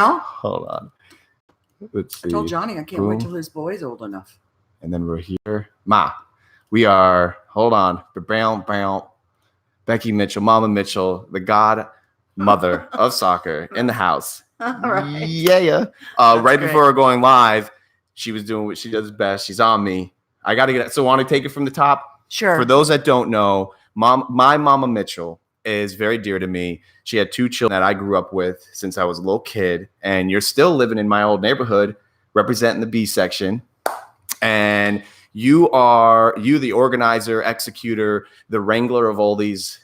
Hold on. Let's see. I told Johnny I can't wait till his boy's old enough. And then we're here. We are, hold on. Becky Mitchell, Mama Mitchell, the godmother of soccer in the house. Right. Yeah. Right great. Before we're going live, she was doing what she does best. She's on me. I got to get it. So want to take it from the top? Sure. For those that don't know, my Mama Mitchell is very dear to me. She had 2 children that I grew up with since I was a little kid. And you're still living in my old neighborhood, representing the B section. And you, the organizer, executor, the wrangler of all these,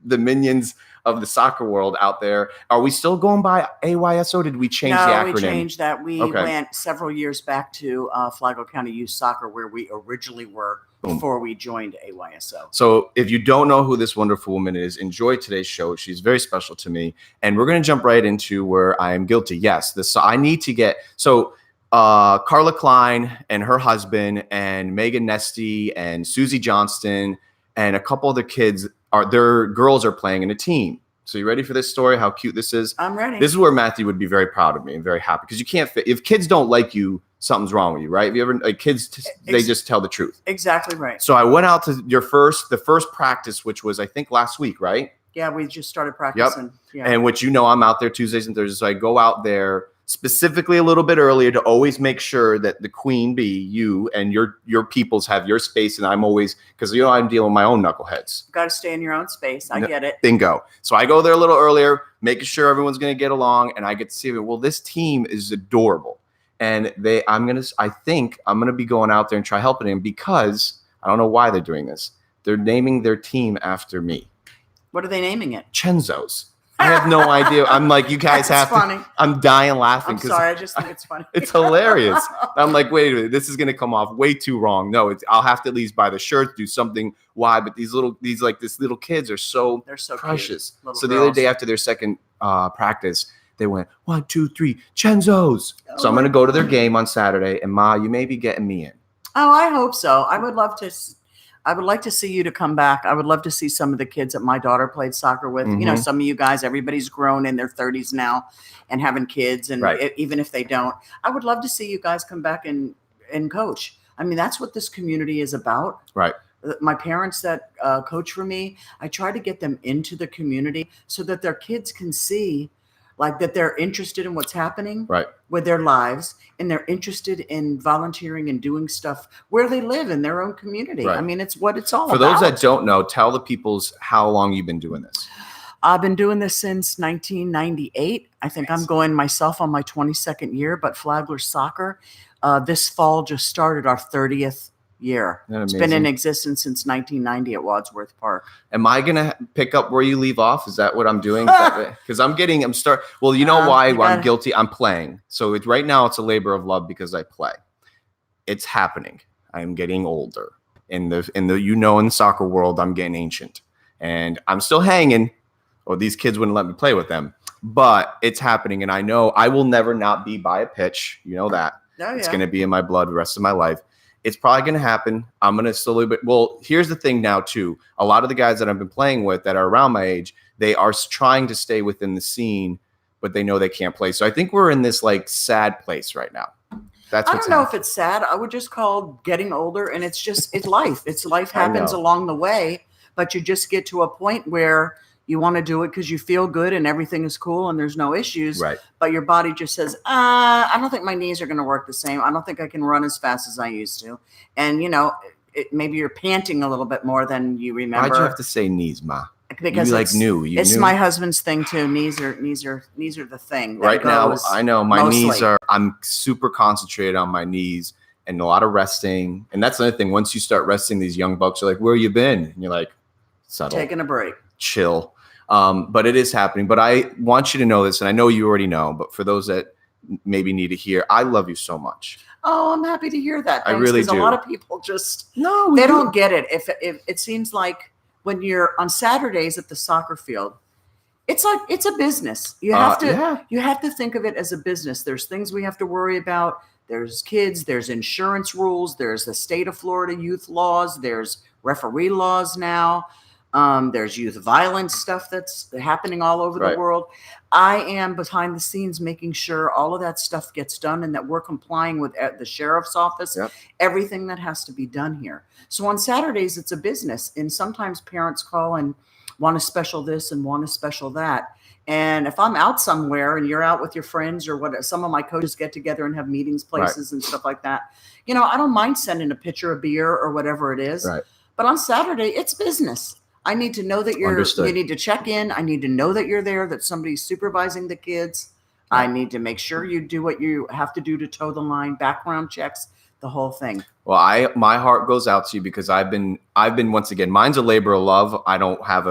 the minions of the soccer world out there. Are we still going by AYSO? Did we change the acronym? No, we changed that. We went several years back to Flagler County Youth Soccer, where we originally were before we joined AYSO. So if you don't know who this wonderful woman is, enjoy today's show. She's very special to me. And we're going to jump right into where I am guilty. Yes, I need to get – so Carla Klein and her husband and Megan Nesty and Susie Johnston and a couple other kids – their girls are playing in a team. So you ready for this story? How cute this is? I'm ready. This is where Matthew would be very proud of me and very happy because you can't fit. If kids don't like you, something's wrong with you, right? Have you ever kids? They just tell the truth. Exactly right. So I went out to the first practice, which was I think last week, right? Yeah, we just started practicing. Yep. Yeah. And which I'm out there Tuesdays and Thursdays. So I go out there specifically a little bit earlier to always make sure that the queen bee, you and your peoples have your space. And I'm always, because I'm dealing with my own knuckleheads. Got to stay in your own space. I get it. Bingo. So I go there a little earlier, making sure everyone's going to get along. And I get to see, well, this team is adorable. And I think I'm going to be going out there and try helping them because I don't know why they're doing this. They're naming their team after me. What are they naming it? Chenzo's. I have no idea. I'm like, you guys have funny. to. I'm dying laughing. I'm sorry. I just think it's funny. It's hilarious. I'm like, wait a minute. This is going to come off way too wrong. No, I'll have to at least buy the shirts, do something. Why? But these little kids are they're so precious. So the other day after their second practice, they went 1, 2, 3 Chenzo's. So I'm going to go to their game on Saturday. And Ma, you may be getting me in. Oh, I hope so. I would like to see you to come back. I would love to see some of the kids that my daughter played soccer with. Mm-hmm. Some of you guys, everybody's grown in their 30s now and having kids. And even if they don't, I would love to see you guys come back and coach. I mean, that's what this community is about. Right. My parents that coach for me, I try to get them into the community so that their kids can see that they're interested in what's happening with their lives, and they're interested in volunteering and doing stuff where they live in their own community. Right. I mean, it's what it's all about. For those that don't know, tell the peoples how long you've been doing this. I've been doing this since 1998. I think I'm going myself on my 22nd year, but Flagler Soccer, this fall just started our 30th year. It's been in existence since 1990 at Wadsworth Park. Am I going to pick up where you leave off? Is that what I'm doing? Because I'm why I'm guilty. I'm playing. So right now it's a labor of love because I play. It's happening. I'm getting older. In the soccer world, I'm getting ancient. And I'm still hanging. Or these kids wouldn't let me play with them. But it's happening. And I know I will never not be by a pitch. You know that. Oh, yeah. It's going to be in my blood the rest of my life. It's probably going to happen. I'm going to slowly, but here's the thing now too. A lot of the guys that I've been playing with that are around my age, they are trying to stay within the scene, but they know they can't play. So I think we're in this sad place right now. I don't know if it's sad. I would just call getting older, and it's life. It's life happens along the way, but you just get to a point where you want to do it because you feel good and everything is cool and there's no issues. Right. But your body just says, I don't think my knees are going to work the same. I don't think I can run as fast as I used to. And, maybe you're panting a little bit more than you remember. Why'd you have to say knees, Ma? Because it's new. It's my husband's thing too. Knees are the thing. Right now, I know my knees are. I'm super concentrated on my knees and a lot of resting. And that's another thing. Once you start resting, these young bucks are like, "Where you been?" And you're like, "Settle, taking a break, chill." But it is happening. But I want you to know this, and I know you already know. But for those that maybe need to hear, I love you so much. Oh, I'm happy to hear that. Thanks, I really do. A lot of people just they don't get it. If it seems like when you're on Saturdays at the soccer field, it's a business. You have to think of it as a business. There's things we have to worry about. There's kids. There's insurance rules. There's the state of Florida youth laws. There's referee laws now. There's youth violence stuff that's happening all over the world. I am behind the scenes making sure all of that stuff gets done and that we're complying with the sheriff's office, everything that has to be done here. So on Saturdays, it's a business. And sometimes parents call and want a special this and want a special that. And if I'm out somewhere and you're out with your friends or what, some of my coaches get together and have meetings places and stuff like that, you know, I don't mind sending a pitcher of beer or whatever it is. But on Saturday, it's business. I need to know that you need to check in. I need to know that you're there, that somebody's supervising the kids. I need to make sure you do what you have to do to toe the line, background checks, the whole thing. Well, my heart goes out to you because I've been once again, mine's a labor of love. I don't have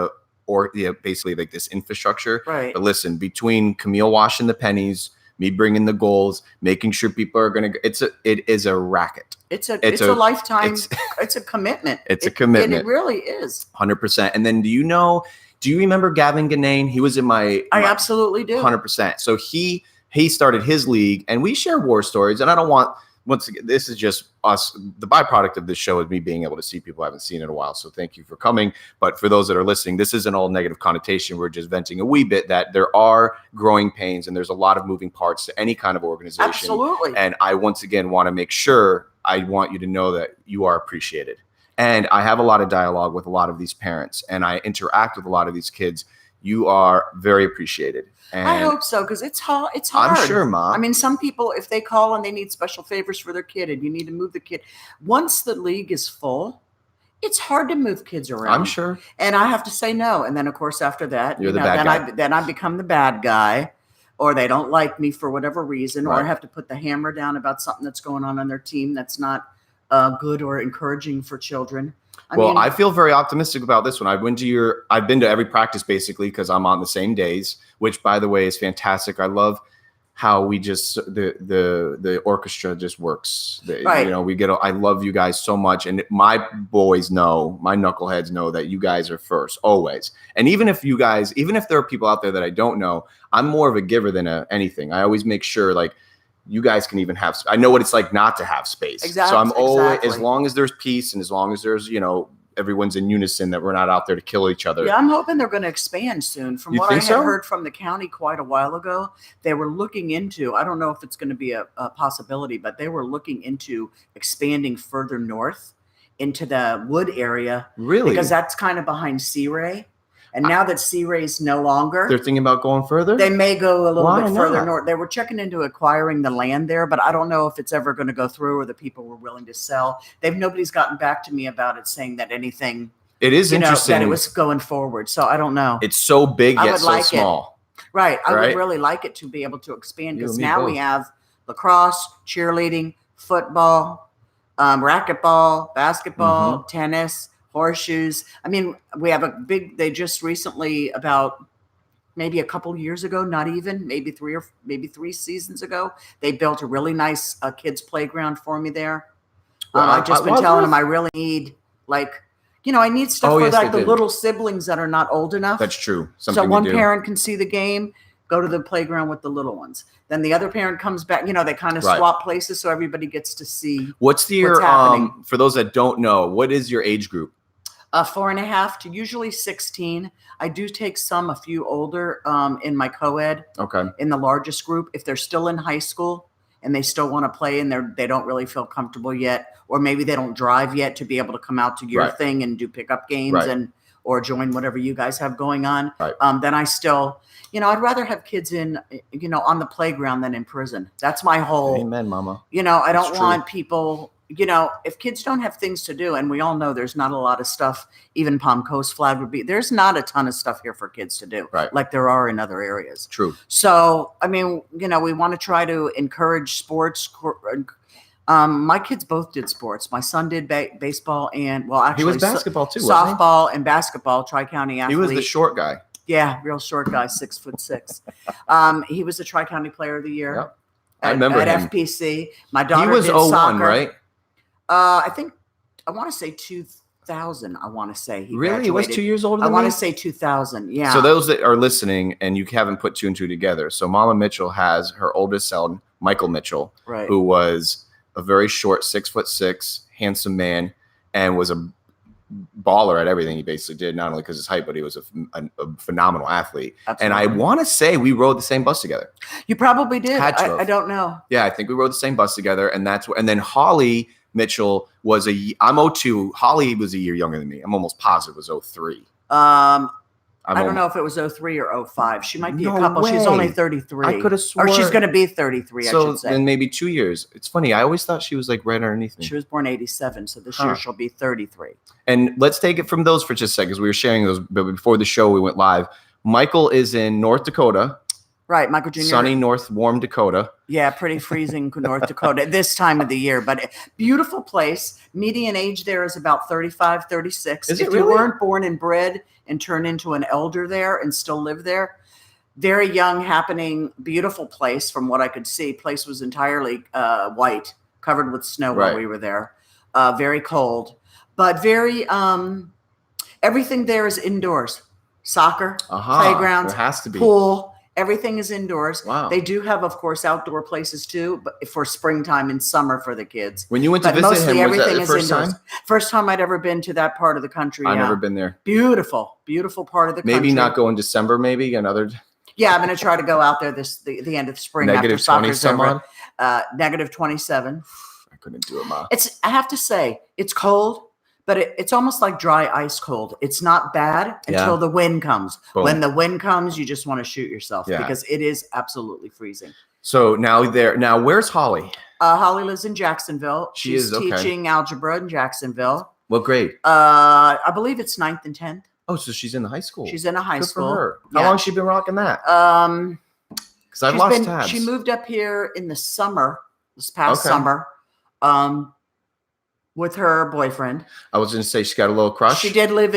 basically like this infrastructure. But listen, between Camille washing the pennies, me bringing the goals, making sure people are going to, it is a racket. It's a lifetime. It's a commitment. It's a commitment. It really is. 100%. And then do you remember Gavin Ganane? He was in I absolutely do. 100%. So he started his league and we share war stories. And I don't want, once again, this is just us. The byproduct of this show is me being able to see people I haven't seen in a while. So thank you for coming. But for those that are listening, this isn't all negative connotation. We're just venting a wee bit that there are growing pains and there's a lot of moving parts to any kind of organization. Absolutely. And I, once again, want to make sure I want you to know that you are appreciated. And I have a lot of dialogue with a lot of these parents and I interact with a lot of these kids. You are very appreciated. And I hope so, because it's hard. It's hard. I'm sure, Mom. I mean, some people, if they call and they need special favors for their kid and you need to move the kid, once the league is full, it's hard to move kids around. I'm sure. And I have to say no. And then, of course, after that, you're the bad guy. Then I become the bad guy, or they don't like me for whatever reason, or I have to put the hammer down about something that's going on their team that's not good or encouraging for children. I feel very optimistic about this one. I've been to every practice basically because I'm on the same days, which by the way is fantastic. I love how we just the orchestra just works. You know, I love you guys so much, and my boys know, my knuckleheads know that you guys are first always. And even if there are people out there that I don't know, I'm more of a giver than anything. I always make sure like you guys can even have, I know what it's like not to have space. Exactly. So I'm always, as long as there's peace and as long as there's, you know, everyone's in unison, that we're not out there to kill each other. Yeah, I'm hoping they're going to expand soon. From what I had heard from the county quite a while ago, they were looking into, I don't know if it's going to be a possibility, but they were looking into expanding further north into the Wood area. Really? Because that's kind of behind Sea Ray. And now that Sea Ray's no longer, they're thinking about going further. They may go a little bit further north. They were checking into acquiring the land there, but I don't know if it's ever going to go through or the people were willing to sell. Nobody's gotten back to me about it, saying that anything. It is interesting that it was going forward. So I don't know. It's so big yet so small. Right. I would really like it to be able to expand because now we have lacrosse, cheerleading, football, racquetball, basketball, tennis, horseshoes. I mean, we have they just recently, about maybe a couple years ago, not even, maybe three seasons ago, they built a really nice kids playground for me there. I've just been telling them I really need, like, I need stuff for like the little siblings that are not old enough. That's true. So one parent can see the game, go to the playground with the little ones. Then the other parent comes back. They kind of swap places so everybody gets to see what's happening. For those that don't know, what is your age group? 4.5 to usually 16. I do take a few older in my co-ed. Okay. In the largest group, if they're still in high school and they still want to play and they don't really feel comfortable yet, or maybe they don't drive yet to be able to come out to your thing and do pickup games or join whatever you guys have going on. Then I still, I'd rather have kids in, on the playground than in prison. That's my whole. Amen, Mama. I don't want people. If kids don't have things to do, and we all know there's not a lot of stuff, even Palm Coast, Flagler, there's not a ton of stuff here for kids to do, like there are in other areas. True. So, I mean, we want to try to encourage sports. My kids both did sports. My son did baseball and, actually, he was basketball too, softball and basketball, Tri-County athlete. He was the short guy. Yeah, real short guy, 6'6". He was the Tri-County Player of the Year. Yep. I remember at him. FPC. My daughter He was did 01, soccer. right? I want to say 2000. I want to say he really? He was 2 years older than I want to say 2000. Yeah. So those that are listening and you haven't put two and two together. So Mama Mitchell has her oldest son, Michael Mitchell, who was a very short 6'6", handsome man, and was baller at everything he basically did, not only because of his height, but he was a phenomenal athlete. Absolutely. And I want to say we rode the same bus together. You probably did. I don't know. Yeah, I think we rode the same bus together. And and then Holly Mitchell was I'm 02. Holly was a year younger than me. I'm almost positive it was 03. I don't know if it was 03 or 05. She might be a couple. Way. She's only 33. I could have sworn. Or she's going to be 33, I should say. So then maybe 2 years. It's funny. I always thought she was like right underneath me. She was born 87, so this year she'll be 33. And let's take it from those for just a second, because we were sharing those, but before the show we went live. Michael is in North Dakota. Right, Michael Jr. Sunny North, warm Dakota. Yeah, pretty freezing North Dakota this time of the year, but beautiful place. Median age there is about 35, 36. Is it if really? You weren't born and bred and turned into an elder there and still live there, very young, happening, beautiful place from what I could see. Place was entirely white, covered with snow while we were there. Very cold, but very everything there is indoors. Soccer, playgrounds, there has to be. Pool. Everything is indoors. Wow. They do have, of course, outdoor places too, but for springtime and summer for the kids. When you went to visit him, was that the first time? First time I'd ever been to that part of the country. I've never been there. Beautiful, beautiful part of the country. Maybe not go in December, maybe another. Yeah, I'm going to try to go out there the end of spring. Negative 20 some odd? Negative 27. I couldn't do it, Ma. I have to say, it's cold. But it's almost like dry ice cold. It's not bad until the wind comes. Boom. When the wind comes, you just want to shoot yourself because it is absolutely freezing. So now where's Holly? Holly lives in Jacksonville. She's teaching algebra in Jacksonville. What grade? I believe it's 9th and 10th. Oh, so she's in the high school. She's in a high school. For her. How long has she been rocking that? Because I've lost tabs. She moved up here in the summer, this past summer. With her boyfriend. I was going to say she got a little crush. She did live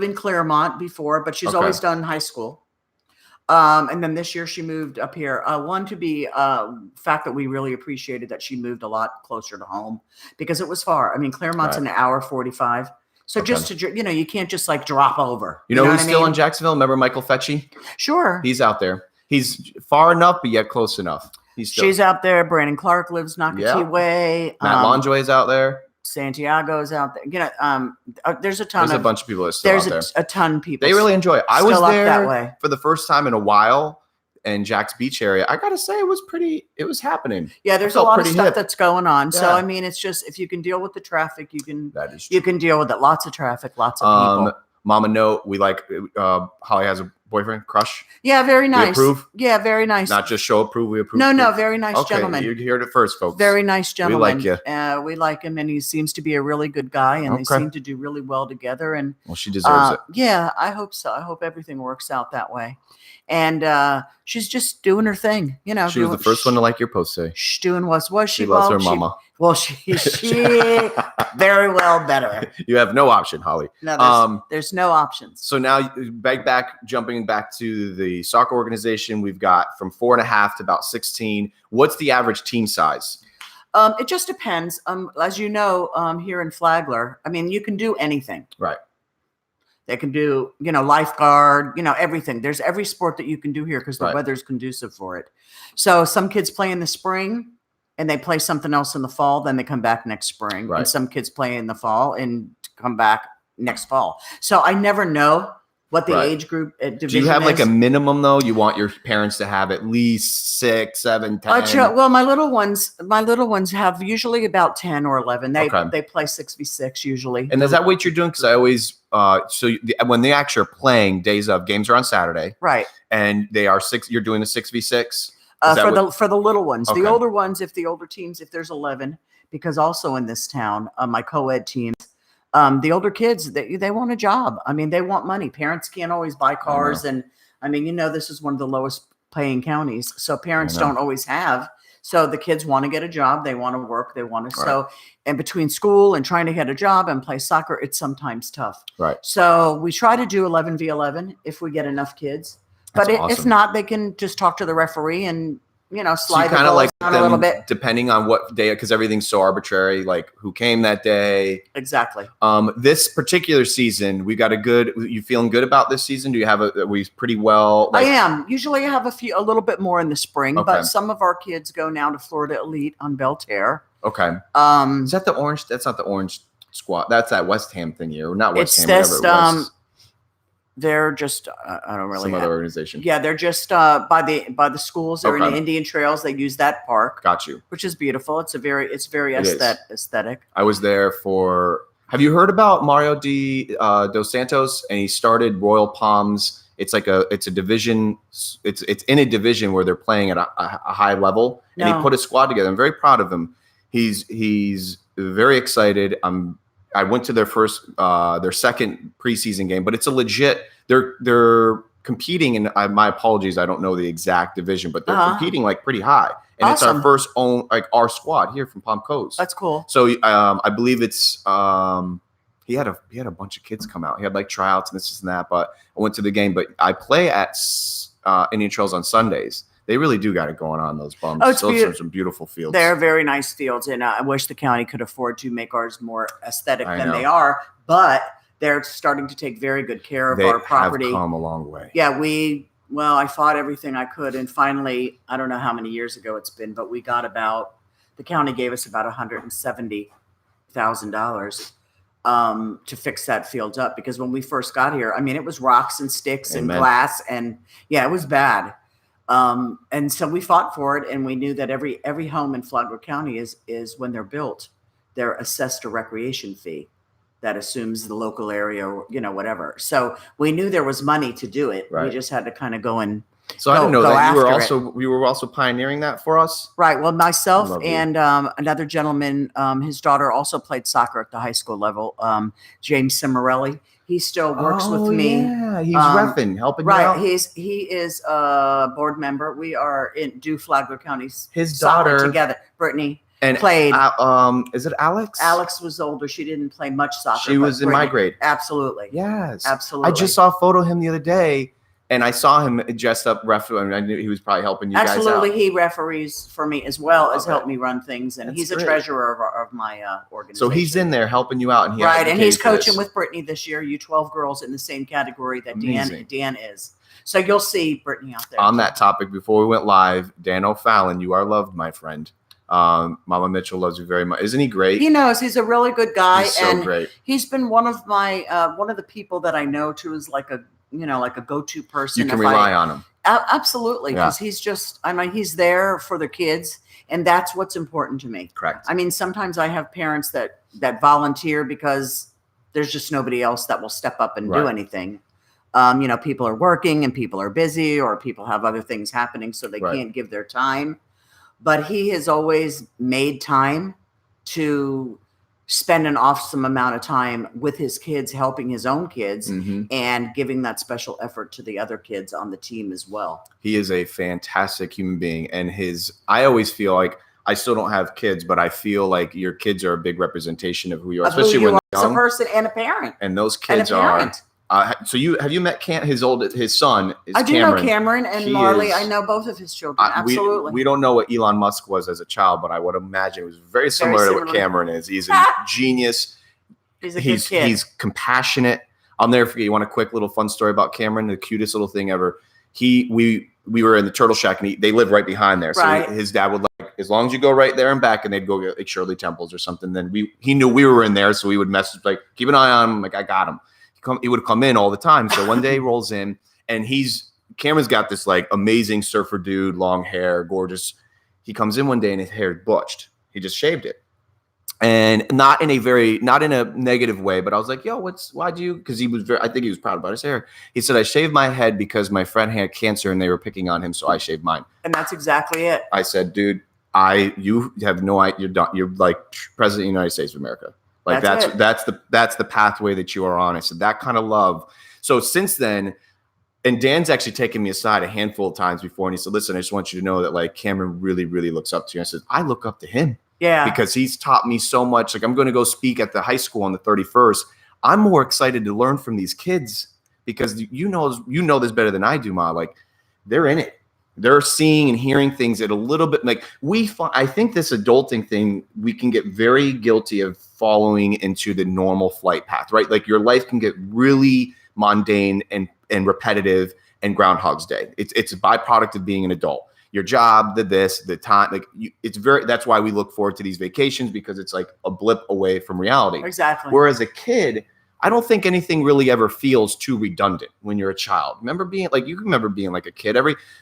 in Claremont before, but she's always done high school. And then this year she moved up here. One to be fact that we really appreciated that she moved a lot closer to home because it was far. I mean, Claremont's an hour 45. So just to, you can't just like drop over. You know who's still in Jacksonville? Remember Michael Fetchy? Sure. He's out there. He's far enough, but yet close enough. She's out there. Brandon Clark lives Nocatee Way. Matt Lonjoy's out there. Santiago's out there. There's a ton. There's a bunch of people that are still out there. There's a ton of people. They really enjoy it. I was there that way. For the first time in a while in Jack's Beach area. I gotta say, it was happening. Yeah, there's a lot of stuff that's going on. Yeah. So I mean, it's just if you can deal with the traffic, you can deal with it. Lots of traffic, lots of people. Mama note, we like Holly has a boyfriend, crush. Yeah, very nice. We approve? Yeah, very nice. Not just show approve, we approve. No, very nice gentleman. You heard it first, folks. Very nice gentleman. We like you. We like him, and he seems to be a really good guy, and they seem to do really well together. And well, she deserves it. Yeah, I hope so. I hope everything works out that way. And she's just doing her thing, She was the first one to like your post, say. Doing was she? She loves her mama. She very well better. You have no option, Holly. No, there's no options. So now jumping back to the soccer organization, we've got from 4.5 to about 16. What's the average team size? It just depends. As you know, here in Flagler, I mean, you can do anything. Right. They can do, lifeguard, everything. There's every sport that you can do here because the weather's conducive for it. So some kids play in the spring and they play something else in the fall. Then they come back next spring. Right. And some kids play in the fall and come back next fall. So I never know what the age group division is. Do you have like a minimum though? You want your parents to have at least 6, 7, 10? Well, my little ones have usually about 10 or 11. They play 6v6 usually. And is that what you're doing? Because I always when they actually are playing games are on Saturday, right? And they are 6. You're doing the 6v6 for the little ones. Okay. The older ones, if there's 11, because also in this town, my co-ed teams. The older kids, they want a job. I mean, they want money. Parents can't always buy cars. And I mean, this is one of the lowest paying counties. So parents don't always have. So the kids want to get a job. They want to work. They want to. Right. So, and between school and trying to get a job and play soccer, it's sometimes tough. Right. So we try to do 11v11 if we get enough kids. But if not, they can just talk to the referee and, slide the goals down a little bit. Depending on what day, because everything's so arbitrary, like who came that day. Exactly. This particular season, you feeling good about this season? Do you have we pretty well? I am. Usually I have a little bit more in the spring, but some of our kids go now to Florida Elite on Belterre. Okay. Is that the orange? That's not the orange squad? That's that West Ham thing here, or not West Ham, this, whatever it was. They're just I don't really some other organization. Yeah, they're just by the schools. They're in the Indian Trails. They use that park. Got you. Which is beautiful. It's very aesthetic. I was there for. Have you heard about Mario dos Santos? And he started Royal Palms. It's a division. It's in a division where they're playing at a high level, and he put a squad together. I'm very proud of him. He's very excited. I went to their second preseason game, but it's a legit. They're competing, and my apologies, I don't know the exact division, but they're competing like pretty high, and It's our first own our squad here from Palm Coast. That's cool. So I believe it's he had a bunch of kids come out. He had like tryouts and this and that, but I went to the game. But I play at Indian Trails on Sundays. They really do got it going on, those bums. Those are some beautiful fields. They're very nice fields, and I wish the county could afford to make ours more aesthetic than they are. But they're starting to take very good care of our property. They have come a long way. Yeah, I fought everything I could, and finally, I don't know how many years ago it's been, but we got the county gave us about $170,000 to fix that field up, because when we first got here, I mean, it was rocks and sticks and glass, and yeah, it was bad. And so we fought for it, and we knew that every home in Flagler County is when they're built, they're assessed a recreation fee that assumes the local area, or, whatever. So we knew there was money to do it. Right. We just had to kind of go and I didn't know that you were also pioneering that for us. Right. Well, myself and another gentleman, his daughter also played soccer at the high school level. James Cimarelli. He still works with me. Yeah, he's reffing, helping you out. Right. He is a board member. We are do Flagler County's his daughter together. Brittany and played. Is it Alex? Alex was older. She didn't play much soccer. She was in my grade. Absolutely. Yes. Absolutely. I just saw a photo of him the other day. And I saw him dressed up ref. I mean, I knew he was probably helping you guys out. Absolutely. He referees for me as well as helped me run things. And he's great. A treasurer of my organization. So he's in there helping you out. And and he's coaching with Brittany this year, U12 girls, in the same category that Dan is. So you'll see Brittany out there. On that topic, before we went live, Dan O'Fallon, you are loved, my friend. Mama Mitchell loves you very much. Isn't he great? He knows. He's a really good guy. He's so great. He's been one of the people that I know too is like a go-to person. You can rely on him. Absolutely. Because he's he's there for the kids, and that's what's important to me. Correct. I mean, sometimes I have parents that volunteer because there's just nobody else that will step up and do anything. People are working and people are busy, or people have other things happening, so they can't give their time. But he has always made time to spend an awesome amount of time with his kids, helping his own kids, and giving that special effort to the other kids on the team as well. He is a fantastic human being. And I always feel like, I still don't have kids, but I feel like your kids are a big representation of who you are, especially when they're young. As a person and a parent. And those kids are. So have you met his son? I do know Cameron and Marley. I know both of his children. Absolutely. We don't know what Elon Musk was as a child, but I would imagine it was very similar to what Cameron is. He's a genius. He's a good kid. He's compassionate. I'll never forget. You want a quick little fun story about Cameron? The cutest little thing ever. We were in the Turtle Shack, and they live right behind there. So his dad would as long as you go right there and back, and they'd go get like Shirley Temples or something. Then he knew we were in there, so we would message keep an eye on him. I got him. He would come in all the time. So one day he rolls in, and Cameron's got this amazing surfer dude, long hair, gorgeous. He comes in one day and his hair is butched. He just shaved it, and not in a negative way. But I was like, "Yo, why'd you?" Because I think he was proud about his hair. He said, "I shaved my head because my friend had cancer and they were picking on him, so I shaved mine." And that's exactly it. I said, "Dude, you have no idea. You're done. You're like President of the United States of America." That's the pathway that you are on. I said that kind of love. So since then, and Dan's actually taken me aside a handful of times before, and he said, "Listen, I just want you to know that Cameron really, really looks up to you." I said, "I look up to him, because he's taught me so much. I'm going to go speak at the high school on the 31st. I'm more excited to learn from these kids because you know this better than I do, Ma. They're in it." They're seeing and hearing things at a little bit I think this adulting thing, we can get very guilty of following into the normal flight path, right? Your life can get really mundane and repetitive and Groundhog's Day. It's a byproduct of being an adult. your job, the time, like that's why we look forward to these vacations, because it's like a blip away from reality. Exactly. Whereas a kid, I don't think anything really ever feels too redundant when you're a child. Remember being like, you remember being like a kid,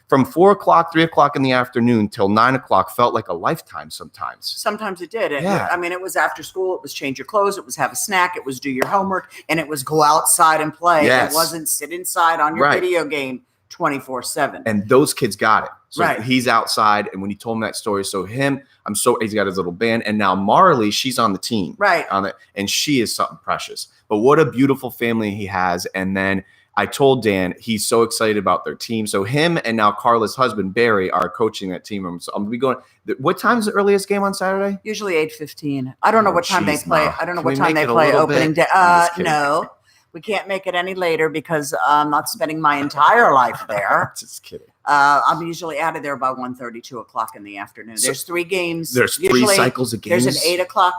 from 4 o'clock, 3 o'clock in the afternoon till 9 o'clock felt like a lifetime sometimes. Sometimes it did. I mean, it was after school. It was change your clothes. It was have a snack. It was do your homework. And it was go outside and play. Yes. It wasn't sit inside on your video game 24/7. And those kids got it. So he's outside. And when he told me that story, he's got his little band. And now Marley, she's on the team. Right. And she is something precious. But what a beautiful family he has. And then I told Dan, he's so excited about their team. So him and now Carla's husband, Barry, are coaching that team. So I'm going to be going. What time's the earliest game on Saturday? Usually 8:15. I don't know what time they play. I don't know what time they play opening day. No. We can't make it any later because I'm not spending my entire life there. Just kidding. I'm usually out of there by 1:30, 2 o'clock in the afternoon. There's 3 games. There's 3 cycles of games. There's an 8 o'clock,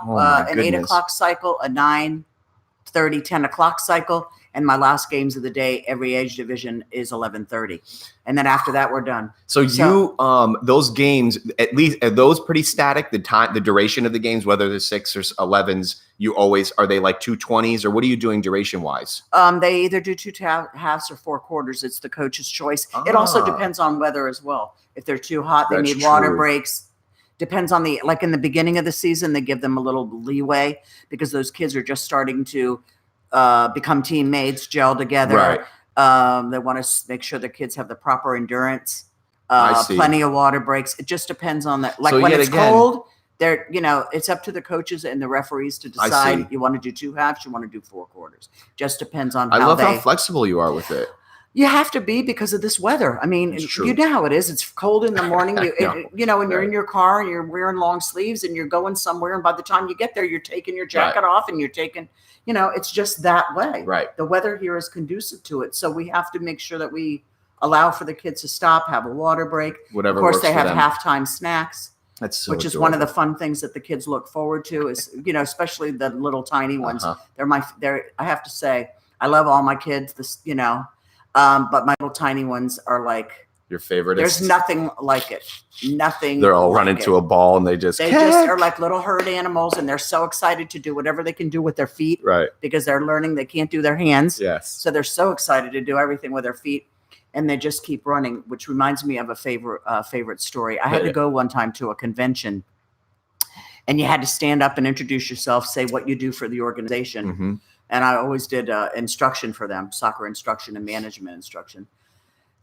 8 o'clock cycle, a 9:30, 10 o'clock cycle, and my last games of the day, every age division, is 11:30, and then after that, we're done. So you, those games, at least, are those pretty static? The duration of the games, whether they're 6 or 11s, are they like 2:20s, or what are you doing duration wise? They either do 2 halves or 4 quarters. It's the coach's choice. It also depends on weather as well. If they're too hot, they need water breaks. Depends on like in the beginning of the season, they give them a little leeway because those kids are just starting to become teammates, gel together. Right. They want to make sure the kids have the proper endurance, plenty of water breaks. It just depends on that. Like when it's cold, it's up to the coaches and the referees to decide. You want to do 2 halves, you want to do 4 quarters. Just depends on how how flexible you are with it. You have to be because of this weather. I mean, you know how it is. It's cold in the morning. When you're in your car and you're wearing long sleeves and you're going somewhere, and by the time you get there, you're taking your jacket off and you're taking, it's just that way. Right. The weather here is conducive to it. So we have to make sure that we allow for the kids to stop, have a water break. Whatever. Of course, they have halftime snacks. That's so which is adorable. one of the fun things that the kids look forward to is, especially the little tiny ones. I have to say, I love all my kids, but my little tiny ones are like your favorite. There's nothing like it. Nothing. They're all running to a ball and they just are like little herd animals, and they're so excited to do whatever they can do with their feet. Right. Because they're learning they can't do their hands. Yes. So they're so excited to do everything with their feet, and they just keep running, which reminds me of a favorite story. I had to go one time to a convention, and you had to stand up and introduce yourself, say what you do for the organization. Mm-hmm. And I always did instruction for them, soccer instruction and management instruction.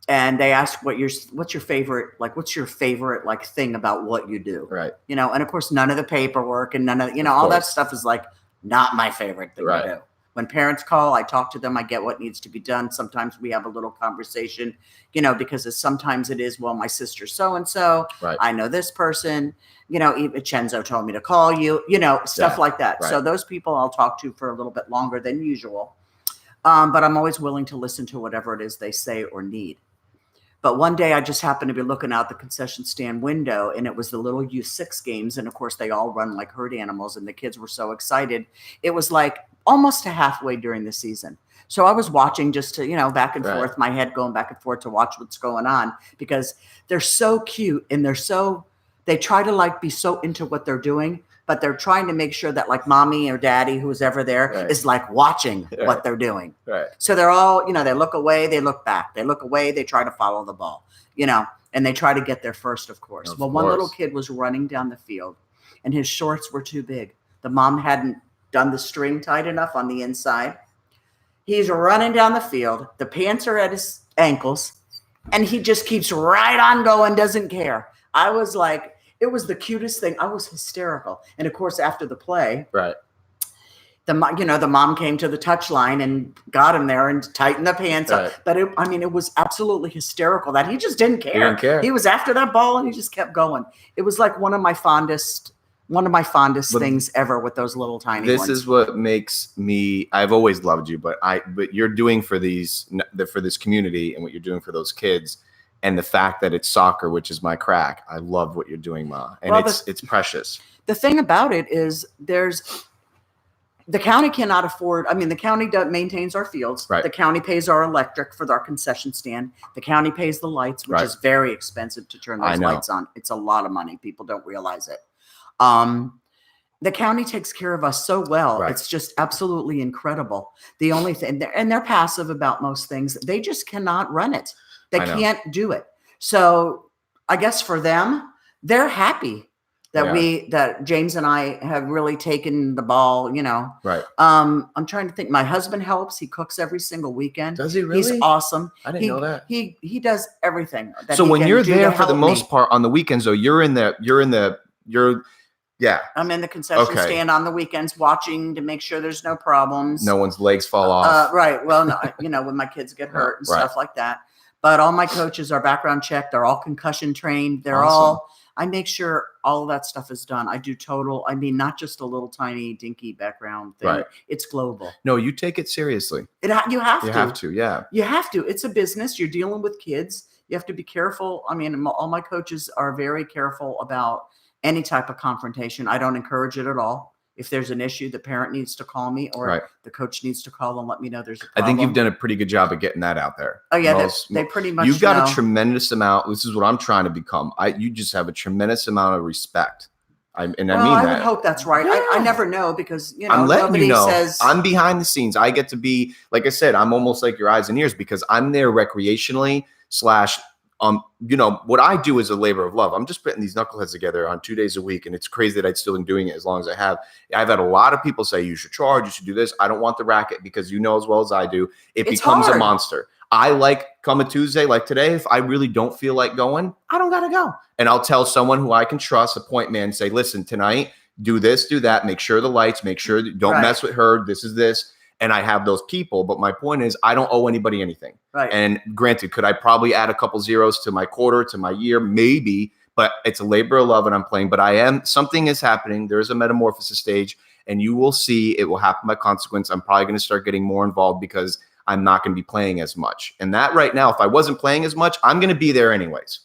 And they asked what's your favorite like thing about what you do? Right. And of course none of the paperwork and none of, all that stuff is like not my favorite thing to do. When parents call, I talk to them, I get what needs to be done. Sometimes we have a little conversation, because sometimes it is, well, my sister so-and-so, I know this person, even Chenzo told me to call you, stuff like that. Right. So those people I'll talk to for a little bit longer than usual. But I'm always willing to listen to whatever it is they say or need. But one day I just happened to be looking out the concession stand window, and it was the little U6 games. And of course they all run like herd animals, and the kids were so excited. It was like almost to halfway during the season. So I was watching just to, back and forth, my head going back and forth to watch what's going on, because they're so cute and they try to be so into what they're doing, but they're trying to make sure that like mommy or daddy, who's ever there, is like watching what they're doing. Right. So they're all, they look away, they look back, they look away, they try to follow the ball, and they try to get there first, of course. One little kid was running down the field and his shorts were too big. The mom hadn't done the string tight enough on the inside. He's running down the field. The pants are at his ankles and he just keeps right on going, doesn't care. I was like, it was the cutest thing. I was hysterical. And of course, after the play, the mom came to the touch line and got him there and tightened the pants up. But it was absolutely hysterical that he just didn't care. He didn't care. He was after that ball and he just kept going. It was like one of my fondest things ever with those little tiny ones. This is what makes me, I've always loved you, but you're doing for this community and what you're doing for those kids, and the fact that it's soccer, which is my crack. I love what you're doing, Ma. And it's precious. The thing about it is The county cannot afford. I mean, the county maintains our fields. Right. The county pays our electric for our concession stand. The county pays the lights, which is very expensive to turn those lights on. It's a lot of money. People don't realize it. The county takes care of us so well. Right. It's just absolutely incredible. The only thing, and they're passive about most things. They just cannot run it. They can't do it. So I guess for them, they're happy that that James and I have really taken the ball, you know. Right. I'm trying to think. My husband helps. He cooks every single weekend. Does he really? He's awesome. I didn't know that. He does everything. So when you're there for the most part on the weekends, though, you're I'm in the concession stand on the weekends watching to make sure there's no problems. No one's legs fall off. Right. Well, no, you know, when my kids get hurt and stuff like that. But all my coaches are background checked. They're all concussion trained. They're all, I make sure all of that stuff is done. I do total, I mean, not just a little tiny dinky background thing. Right. It's global. No, you take it seriously. You have to. You have to, yeah. You have to. It's a business. You're dealing with kids. You have to be careful. I mean, all my coaches are very careful about any type of confrontation. I don't encourage it at all. If there's an issue, the parent needs to call me or the coach needs to call and let me know there's a problem. I think you've done a pretty good job of getting that out there. Oh, yeah. They pretty much You've got a tremendous amount. This is what I'm trying to become. You just have a tremendous amount of respect. I mean that. I would hope that's right. Yeah. I never know because, you know, I'm letting you know. I'm behind the scenes. I get to be, like I said, I'm almost like your eyes and ears because I'm there recreationally / you know, what I do is a labor of love. I'm just putting these knuckleheads together on 2 days a week. And it's crazy that I've still been doing it as long as I have. I've had a lot of people say, you should charge, you should do this. I don't want the racket because you know as well as I do, it becomes a monster. I like come a Tuesday, like today, if I really don't feel like going, I don't got to go. And I'll tell someone who I can trust, a point man, say, listen, tonight, do this, do that. Make sure the lights, make sure don't mess with her. This is this. And I have those people. But my point is, I don't owe anybody anything. Right. And granted, could I probably add a couple zeros to my quarter, to my year? Maybe. But it's a labor of love and I'm playing. But something is happening. There's a metamorphosis stage. And you will see it will happen by consequence. I'm probably going to start getting more involved because I'm not going to be playing as much. And that right now, if I wasn't playing as much, I'm going to be there anyways.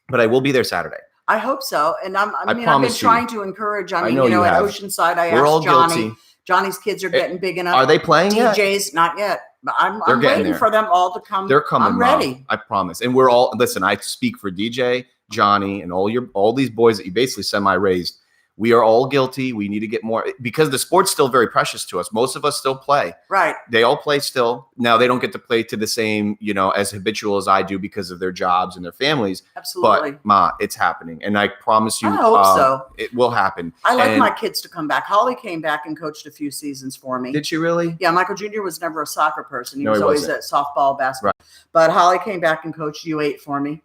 But I will be there Saturday. I hope so. And I've been trying to encourage. I mean, you know, at Oceanside, I We're all asked Johnny. Guilty. Johnny's kids are getting big enough. Are they playing yet? DJ's not yet. But I'm waiting for them all to come. They're coming. I'm ready. Mom, I promise. And we're all, listen, I speak for DJ, Johnny, and all these boys that you basically semi-raised. We are all guilty. We need to get more because the sport's still very precious to us. Most of us still play. Right. They all play still. Now they don't get to play to the same, you know, as habitual as I do because of their jobs and their families. Absolutely. But Ma, it's happening. And I promise you, I hope so. It will happen. I like my kids to come back. Holly came back and coached a few seasons for me. Did she really? Yeah. Michael Jr. was never a soccer person. He was always at softball, basketball. Right. But Holly came back and coached U8 for me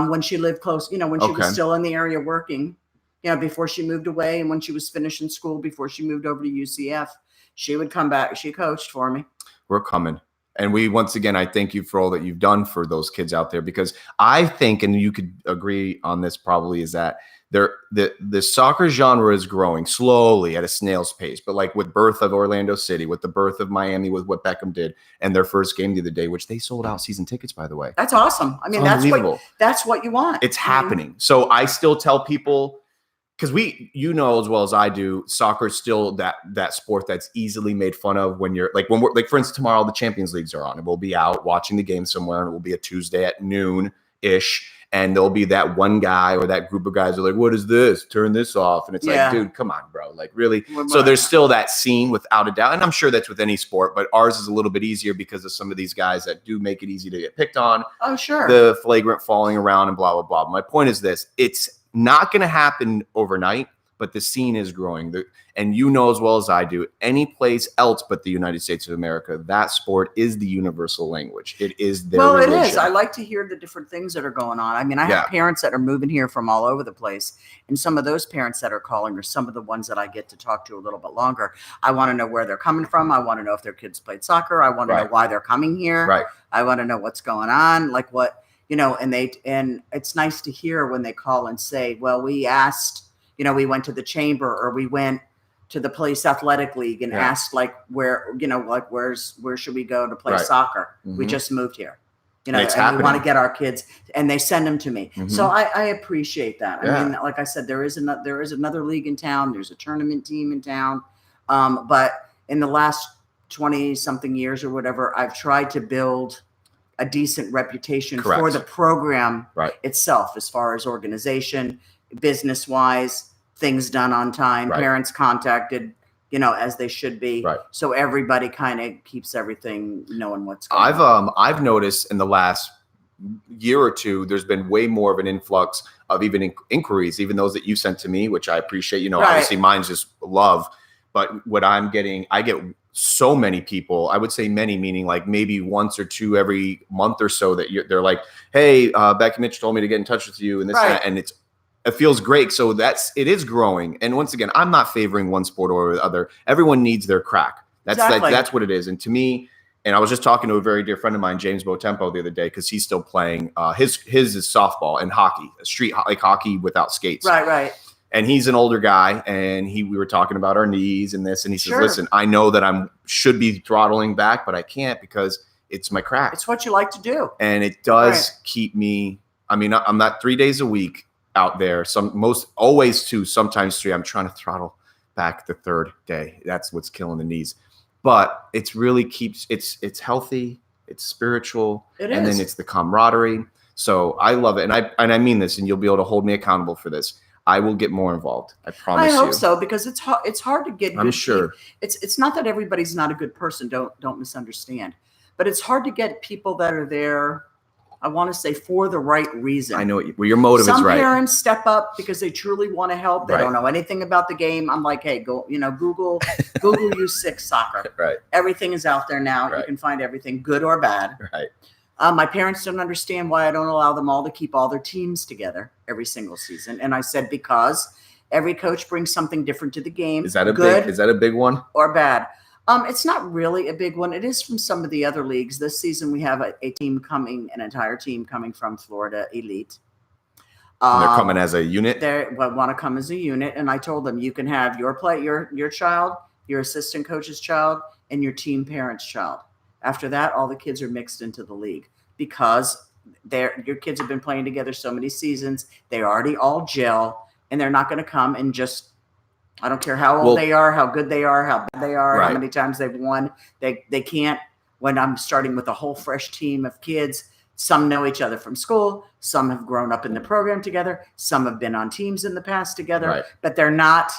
when she lived close, you know, when she was still in the area working. You know, before she moved away and when she was finishing school, before she moved over to UCF, she would come back. She coached for me. We're coming. And once again, I thank you for all that you've done for those kids out there, because I think, and you could agree on this probably, is that the soccer genre is growing slowly at a snail's pace. But like with birth of Orlando City, with the birth of Miami, with what Beckham did and their first game the other day, which they sold out season tickets, by the way. That's awesome. I mean, that's what you want. It's happening. So I still tell people, because you know as well as I do, soccer is still that sport that's easily made fun of when we're like, for instance, tomorrow the Champions Leagues are on and we'll be out watching the game somewhere and it will be a Tuesday at noon-ish. And there'll be that one guy or that group of guys who are like, what is this? Turn this off. And it's like, dude, come on, bro. Like, really? So there's still that scene without a doubt. And I'm sure that's with any sport, but ours is a little bit easier because of some of these guys that do make it easy to get picked on. Oh, sure. The flagrant falling around and blah, blah, blah. My point is this. It's not going to happen overnight, but the scene is growing. And you know as well as I do, any place else but the United States of America, that sport is the universal language. It is their religion. It is. I like to hear the different things that are going on. I mean, I have parents that are moving here from all over the place. And some of those parents that are calling are some of the ones that I get to talk to a little bit longer. I want to know where they're coming from. I want to know if their kids played soccer. I want to know why they're coming here. Right. I want to know what's going on. Like what, you know, and it's nice to hear when they call and say, well, we asked, you know, we went to the chamber or we went to the police athletic league and asked like where, you know, like where should we go to play soccer? Mm-hmm. We just moved here, you know, and we want to get our kids, and they send them to me. Mm-hmm. So I appreciate that. I mean, like I said, there is another league in town. There's a tournament team in town. But in the last 20 something years or whatever, I've tried to build a decent reputation for the program itself, as far as organization, business wise, things done on time, parents contacted, as they should be. Right. So everybody kind of keeps everything knowing what's going on. I've noticed in the last year or two, there's been way more of an influx of even inquiries, even those that you sent to me, which I appreciate. Obviously mine's just love, but what I'm getting, I get so many people, I would say many, meaning like maybe once or two every month or so, that they're like, hey, Becky Mitch told me to get in touch with you and this, and it feels great. So it is growing. And once again, I'm not favoring one sport or the other. Everyone needs their crack. That's what it is. And to me, and I was just talking to a very dear friend of mine, James Botempo, the other day, because he's still playing. His is softball and hockey, street like hockey without skates. Right. And he's an older guy, and we were talking about our knees and this, and he says, listen, I know that should be throttling back, but I can't because it's my crack. It's what you like to do. And it does keep me, I'm not 3 days a week out there. Always 2, sometimes 3. I'm trying to throttle back the 3rd day. That's what's killing the knees. But it's really it's healthy, it's spiritual, and then it's the camaraderie. So I love it. And I mean this, and you'll be able to hold me accountable for this. I will get more involved. I promise you. I hope so, because it's hard to get. I'm sure. It's not that everybody's not a good person. Don't misunderstand. But it's hard to get people that are there, I want to say, for the right reason. I know your motive is right. Some parents step up because they truly want to help. They don't know anything about the game. I'm like, hey, go, Google U6 soccer. Right. Everything is out there now. You can find everything, good or bad. Right. My parents don't understand why I don't allow them all to keep all their teams together every single season. And I said, because every coach brings something different to the game. Is that a big one? Or bad? It's not really a big one. It is from some of the other leagues. This season we have an entire team coming from Florida Elite. And they're coming as a unit? They want to come as a unit. And I told them, you can have your child, your assistant coach's child, and your team parent's child. After that, all the kids are mixed into the league because your kids have been playing together so many seasons. They already all gel, and they're not going to come and just, I don't care how old they are, how good they are, how bad they are, how many times they've won. They can't, when I'm starting with a whole fresh team of kids, some know each other from school. Some have grown up in the program together. Some have been on teams in the past together, but they're not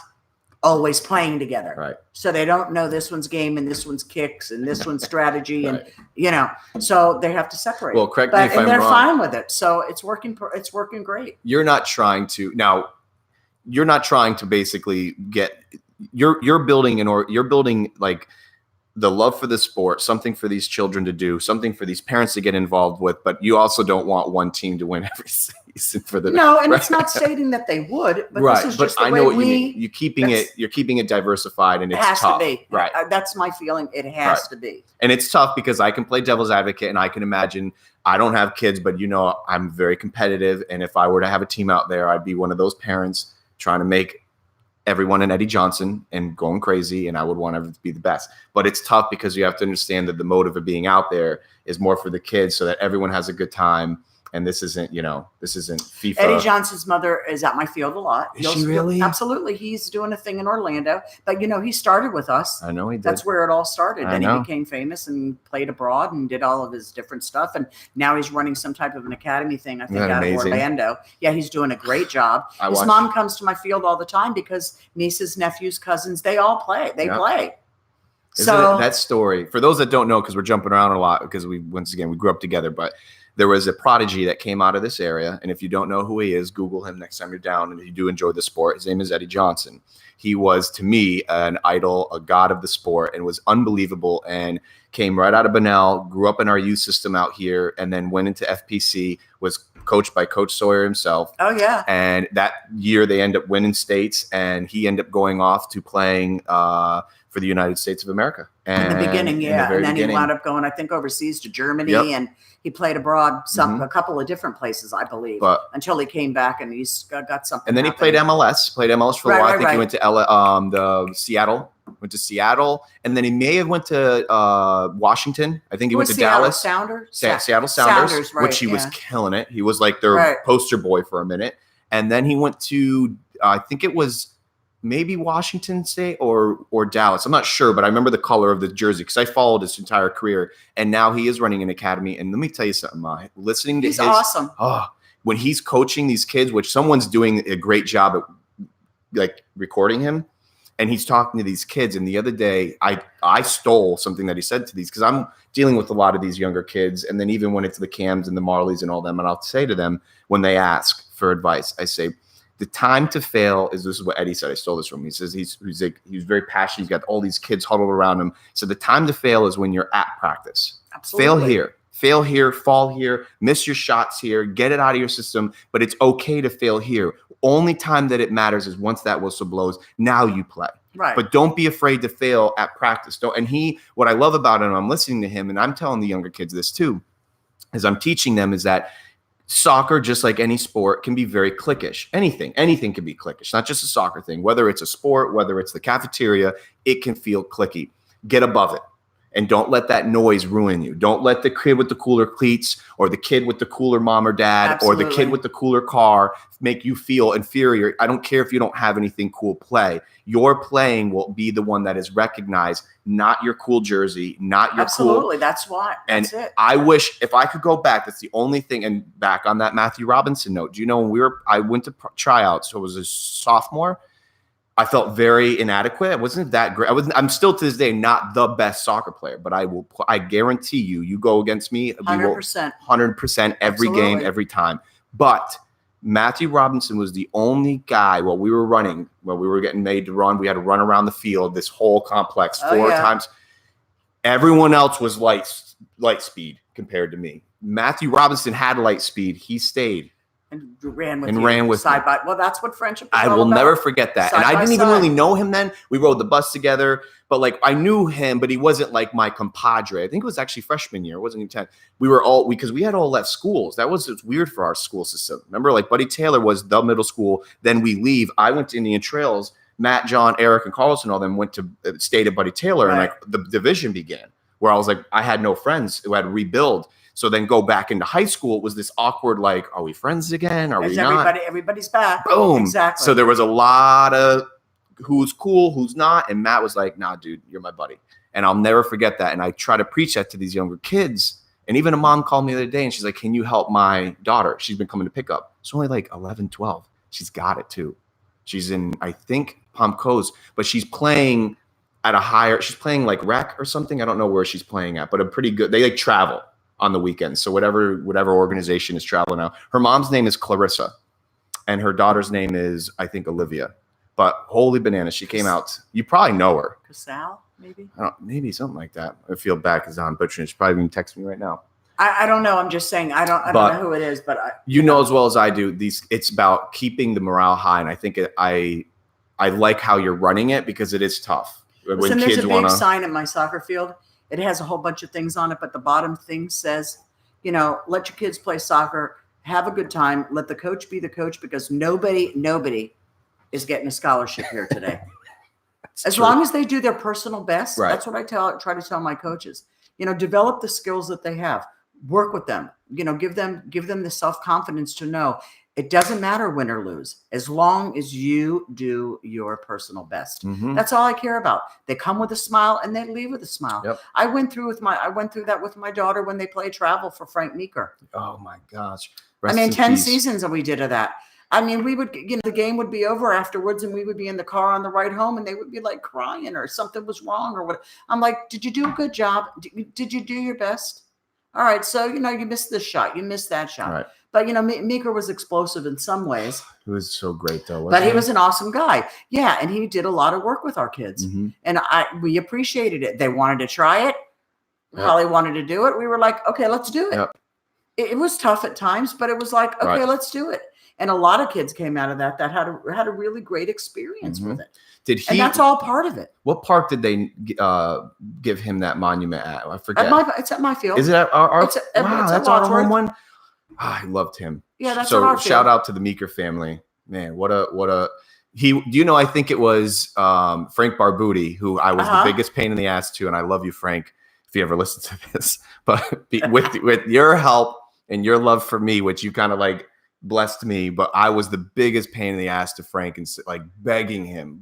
always playing together. Right. So they don't know this one's game and this one's kicks and this one's strategy. And, so they have to separate. Well, correct me if I'm wrong. And they're fine with it. So it's working great. You're not trying to basically you're building like the love for the sport, something for these children to do, something for these parents to get involved with, but you also don't want one team to win every season for the it's not stating that they would, but this is just the way I know what you mean. You're keeping it diversified, and it's tough. It has to be. Right. That's my feeling. It has to be. And it's tough because I can play devil's advocate, and I can imagine, I don't have kids, but I'm very competitive, and if I were to have a team out there, I'd be one of those parents trying to make everyone an Eddie Johnson and going crazy, and I would want everyone to be the best. But it's tough because you have to understand that the motive of being out there is more for the kids so that everyone has a good time. And this isn't FIFA. Eddie Johnson's mother is at my field a lot. Is she really? Absolutely. He's doing a thing in Orlando. But, he started with us. I know he did. That's where it all started. Then he became famous and played abroad and did all of his different stuff. And now he's running some type of an academy thing, I think, out of Orlando. Yeah, he's doing a great job. His mom comes to my field all the time because nieces, nephews, cousins, they all play. They play. So that story, for those that don't know, because we're jumping around a lot because we grew up together, but there was a prodigy that came out of this area. And if you don't know who he is, Google him next time you're down. And if you do enjoy the sport, his name is Eddie Johnson. He was, to me, an idol, a god of the sport, and was unbelievable, and came right out of Bunnell, grew up in our youth system out here, and then went into FPC, was coached by Coach Sawyer himself. Oh, yeah. And that year they end up winning states, and he ended up going off to playing for the United States of America. In the beginning, yeah. And then he wound up going, I think, overseas to Germany, and he played abroad a couple of different places, I believe, until he came back and he's got something. And then he played MLS for a while. I think he went to Seattle. Went to Seattle, and then he may have went to Washington. I think he went to Dallas. Seattle Sounders, which he was killing it. He was like their poster boy for a minute. And then he went to, I think it was maybe Washington State or Dallas. I'm not sure, but I remember the color of the jersey because I followed his entire career. And now he is running an academy. And let me tell you something, listening to he's awesome. When he's coaching these kids, which someone's doing a great job at like recording him, and he's talking to these kids. And the other day, I stole something that he said to these because I'm dealing with a lot of these younger kids. And then even when it's the Cams and the Marleys and all them, and I'll say to them when they ask for advice, I say, the time to fail is, this is what Eddie said. I stole this from him. He says he's very passionate. He's got all these kids huddled around him. So the time to fail is when you're at practice. Absolutely. Fail here, fall here, miss your shots here, get it out of your system. But it's okay to fail here. Only time that it matters is once that whistle blows. Now you play. Right. But don't be afraid to fail at practice. What I love about him, I'm listening to him, and I'm telling the younger kids this too, as I'm teaching them, is that soccer, just like any sport, can be very cliquish. Anything can be cliquish, not just a soccer thing. Whether it's a sport, whether it's the cafeteria, it can feel cliquey. Get above it. And don't let that noise ruin you. Don't let the kid with the cooler cleats or the kid with the cooler mom or dad Absolutely. or the kid with the cooler car make you feel inferior. I don't care if you don't have anything cool play. Your playing will be the one that is recognized, not your cool jersey, not your Absolutely. That's why. That's and it. I wish if I could go back, that's the only thing. And back on that Matthew Robinson note, do you know when I went to tryouts, so it was a sophomore, I felt very inadequate. I wasn't that great. I'm still to this day not the best soccer player, but I guarantee you go against me. 100%. 100% every game, every time. But Matthew Robinson was the only guy while we were getting made to run. We had to run around the field, this whole complex 4 times. Everyone else was light speed compared to me. Matthew Robinson had light speed. He stayed. And ran with side by. Well, that's what friendship is I all will about. never forget that. Side and I didn't even side. really know him then. We rode the bus together, but like I knew him, but he wasn't like my compadre. I think it was actually freshman year. It wasn't even 10. We were all, because we had all left schools. It's weird for our school system. Remember, like Buddy Taylor was the middle school. Then we leave. I went to Indian Trails. Matt, John, Eric, and Carlos and all them went to stayed at Buddy Taylor. Right. And like the division began where I was like, I had no friends who had to rebuild. So then go back into high school. It was this awkward, like, are we friends again? Are we not? Everybody's back. Boom. Exactly. So there was a lot of who's cool, who's not. And Matt was like, nah, dude, you're my buddy. And I'll never forget that. And I try to preach that to these younger kids. And even a mom called me the other day and she's like, can you help my daughter? She's been coming to pick up. She's only like 11, 12. She's got it too. She's in, I think, Palm Coast, but she's playing at she's playing like rec or something. I don't know where she's playing at, but a pretty good, they like travel on the weekends. So whatever organization is traveling now. Her mom's name is Clarissa and her daughter's name is, I think, Olivia. But holy bananas, she came out. You probably know her. Casal, maybe? Maybe something like that. I feel bad because I'm butchering. She's probably even texting me right now. I don't know. I'm just saying I don't know who it is, but you know as well as I do, it's about keeping the morale high. And I think I like how you're running it because it is tough. Listen, there's a big sign at my soccer field. It has a whole bunch of things on it, but the bottom thing says, let your kids play soccer, have a good time, let the coach be the coach, because nobody is getting a scholarship here today. As long as they do their personal best, right. That's what I try to tell my coaches. Develop the skills that they have, work with them, give them the self-confidence to know it doesn't matter win or lose, as long as you do your personal best. Mm-hmm. That's all I care about. They come with a smile and they leave with a smile. Yep. I went through that with my daughter when they played travel for Frank Meeker. Oh my gosh. 10 seasons that we did of that. We would, the game would be over afterwards and we would be in the car on the ride home and they would be like crying or something was wrong or what. I'm like, did you do a good job? Did you do your best? All right. So, you missed this shot. You missed that shot. Right. But, Meeker was explosive in some ways. He was so great, though. But he was an awesome guy. Yeah, and he did a lot of work with our kids. Mm-hmm. And we appreciated it. They wanted to try it. Yep. Holly wanted to do it. We were like, okay, let's do it. Yep. It was tough at times, but it was like, okay, let's do it. And a lot of kids came out of that had a really great experience with it. And that's all part of it. What park did they give him that monument at? I forget. It's at my field. Is it at our wow, that's our home one? I loved him. Yeah, that's so shout out to the Meeker family. Man, I think it was Frank Barbuti, who I was the biggest pain in the ass to, and I love you, Frank, if you ever listen to this. But with your help and your love for me, which you kind of like blessed me, but I was the biggest pain in the ass to Frank and like begging him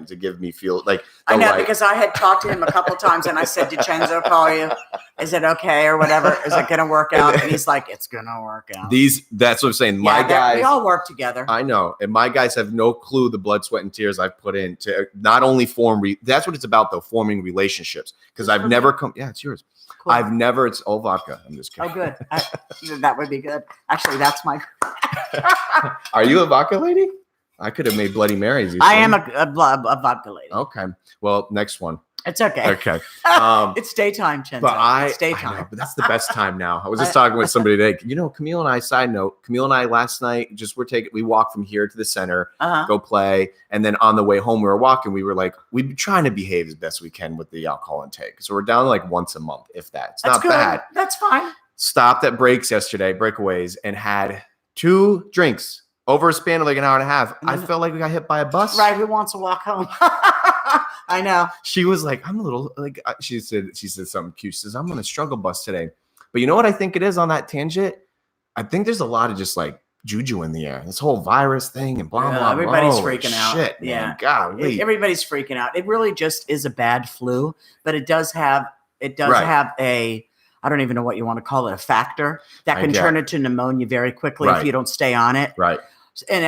to give me feel like I know because I had talked to him a couple of times and I said, did Chenzo call you? Is it okay or whatever? Is it going to work out? And he's like, it's going to work out. That's what I'm saying. My guys, we all work together. I know. And my guys have no clue the blood, sweat, and tears I've put in to not only form, that's what it's about though, forming relationships. Because I've never come, it's yours. Cool. It's all vodka. I'm just kidding. Oh, good. That would be good. Actually, that's my. Are you a vodka lady? I could have made Bloody Marys. I am a vodka lady. Okay. Well, next one. It's okay. Okay. It's daytime, Chenzo. But it's daytime. I know, but that's the best time now. I was just talking with somebody today. Camille and I, side note, Camille and I last night we walked from here to the center, go play. And then on the way home, we were walking. We were like, we've been trying to behave as best we can with the alcohol intake. So we're down like once a month, if that. It's not bad. That's fine. Stopped at breakaways, and had 2 drinks over a span of like an hour and a half. I felt like we got hit by a bus. Right. Who wants to walk home? I know. She was like, I'm a little like, she said something cute. She says, I'm on a struggle bus today. But you know what I think it is on that tangent? I think there's a lot of just like juju in the air. This whole virus thing and blah, blah, everybody's freaking out. Shit, man. God, everybody's freaking out. It really just is a bad flu, but it does have a, I don't even know what you want to call it, a factor that can turn into pneumonia very quickly if you don't stay on it. Right. And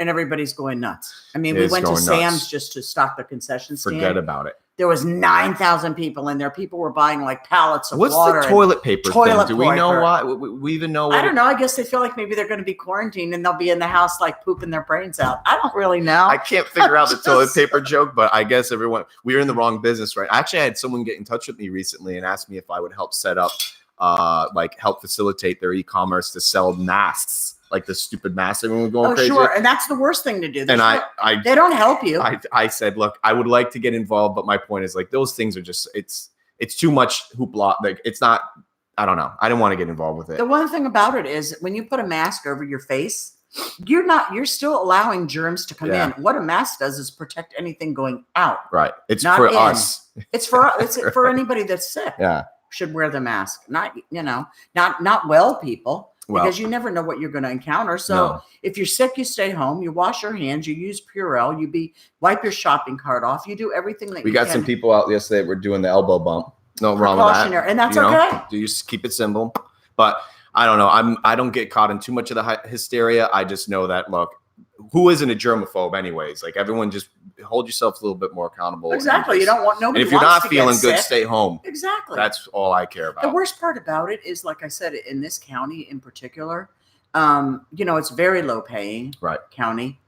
everybody's going nuts. I mean, we went to Sam's just to stock the concession stand. Forget about it. There was 9,000 people in there. People were buying like pallets of water. What's the toilet paper thing? Do we know why? We even know? I don't know. I guess they feel like maybe they're going to be quarantined and they'll be in the house like pooping their brains out. I don't really know. I can't figure out the toilet paper joke, but I guess we're in the wrong business, right? Actually, I had someone get in touch with me recently and asked me if I would help set up, help facilitate their e-commerce to sell masks. Like the stupid mask everyone was going crazy. Sure. And that's the worst thing to do. They don't help you. I said, look, I would like to get involved, but my point is like those things are just it's too much hoopla. Like it's not, I don't know. I didn't want to get involved with it. The one thing about it is when you put a mask over your face, you're still allowing germs to come in. What a mask does is protect anything going out. Right. It's not for us. It's for anybody that's sick. Yeah. Should wear the mask. Not well people. Because you never know what you're going to encounter. So if you're sick, you stay home, you wash your hands, you use Purell, wipe your shopping cart off. You do everything that you can. We got some people out yesterday that were doing the elbow bump. No wrong with that. And that's okay. Do you just keep it simple? But I don't know. I don't get caught in too much of the hysteria. I just know that, look, who isn't a germaphobe anyways? Like everyone just hold yourself a little bit more accountable. Exactly. You don't want nobody. And if you're not feeling good, stay home. Exactly. That's all I care about. The worst part about it is, like I said, in this county in particular, it's very low paying county.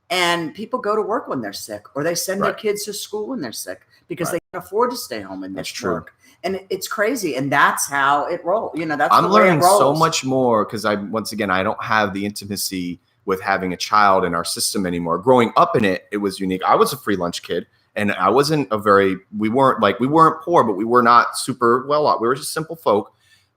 And people go to work when they're sick, or they send their kids to school when they're sick because they can afford to stay home and miss work. And it's crazy. And that's how it rolls. That's I'm learning so much more because I don't have the intimacy with having a child in our system anymore. Growing up in it, it was unique. I was a free lunch kid, and I wasn't we weren't poor, but we were not super well off. We were just simple folk.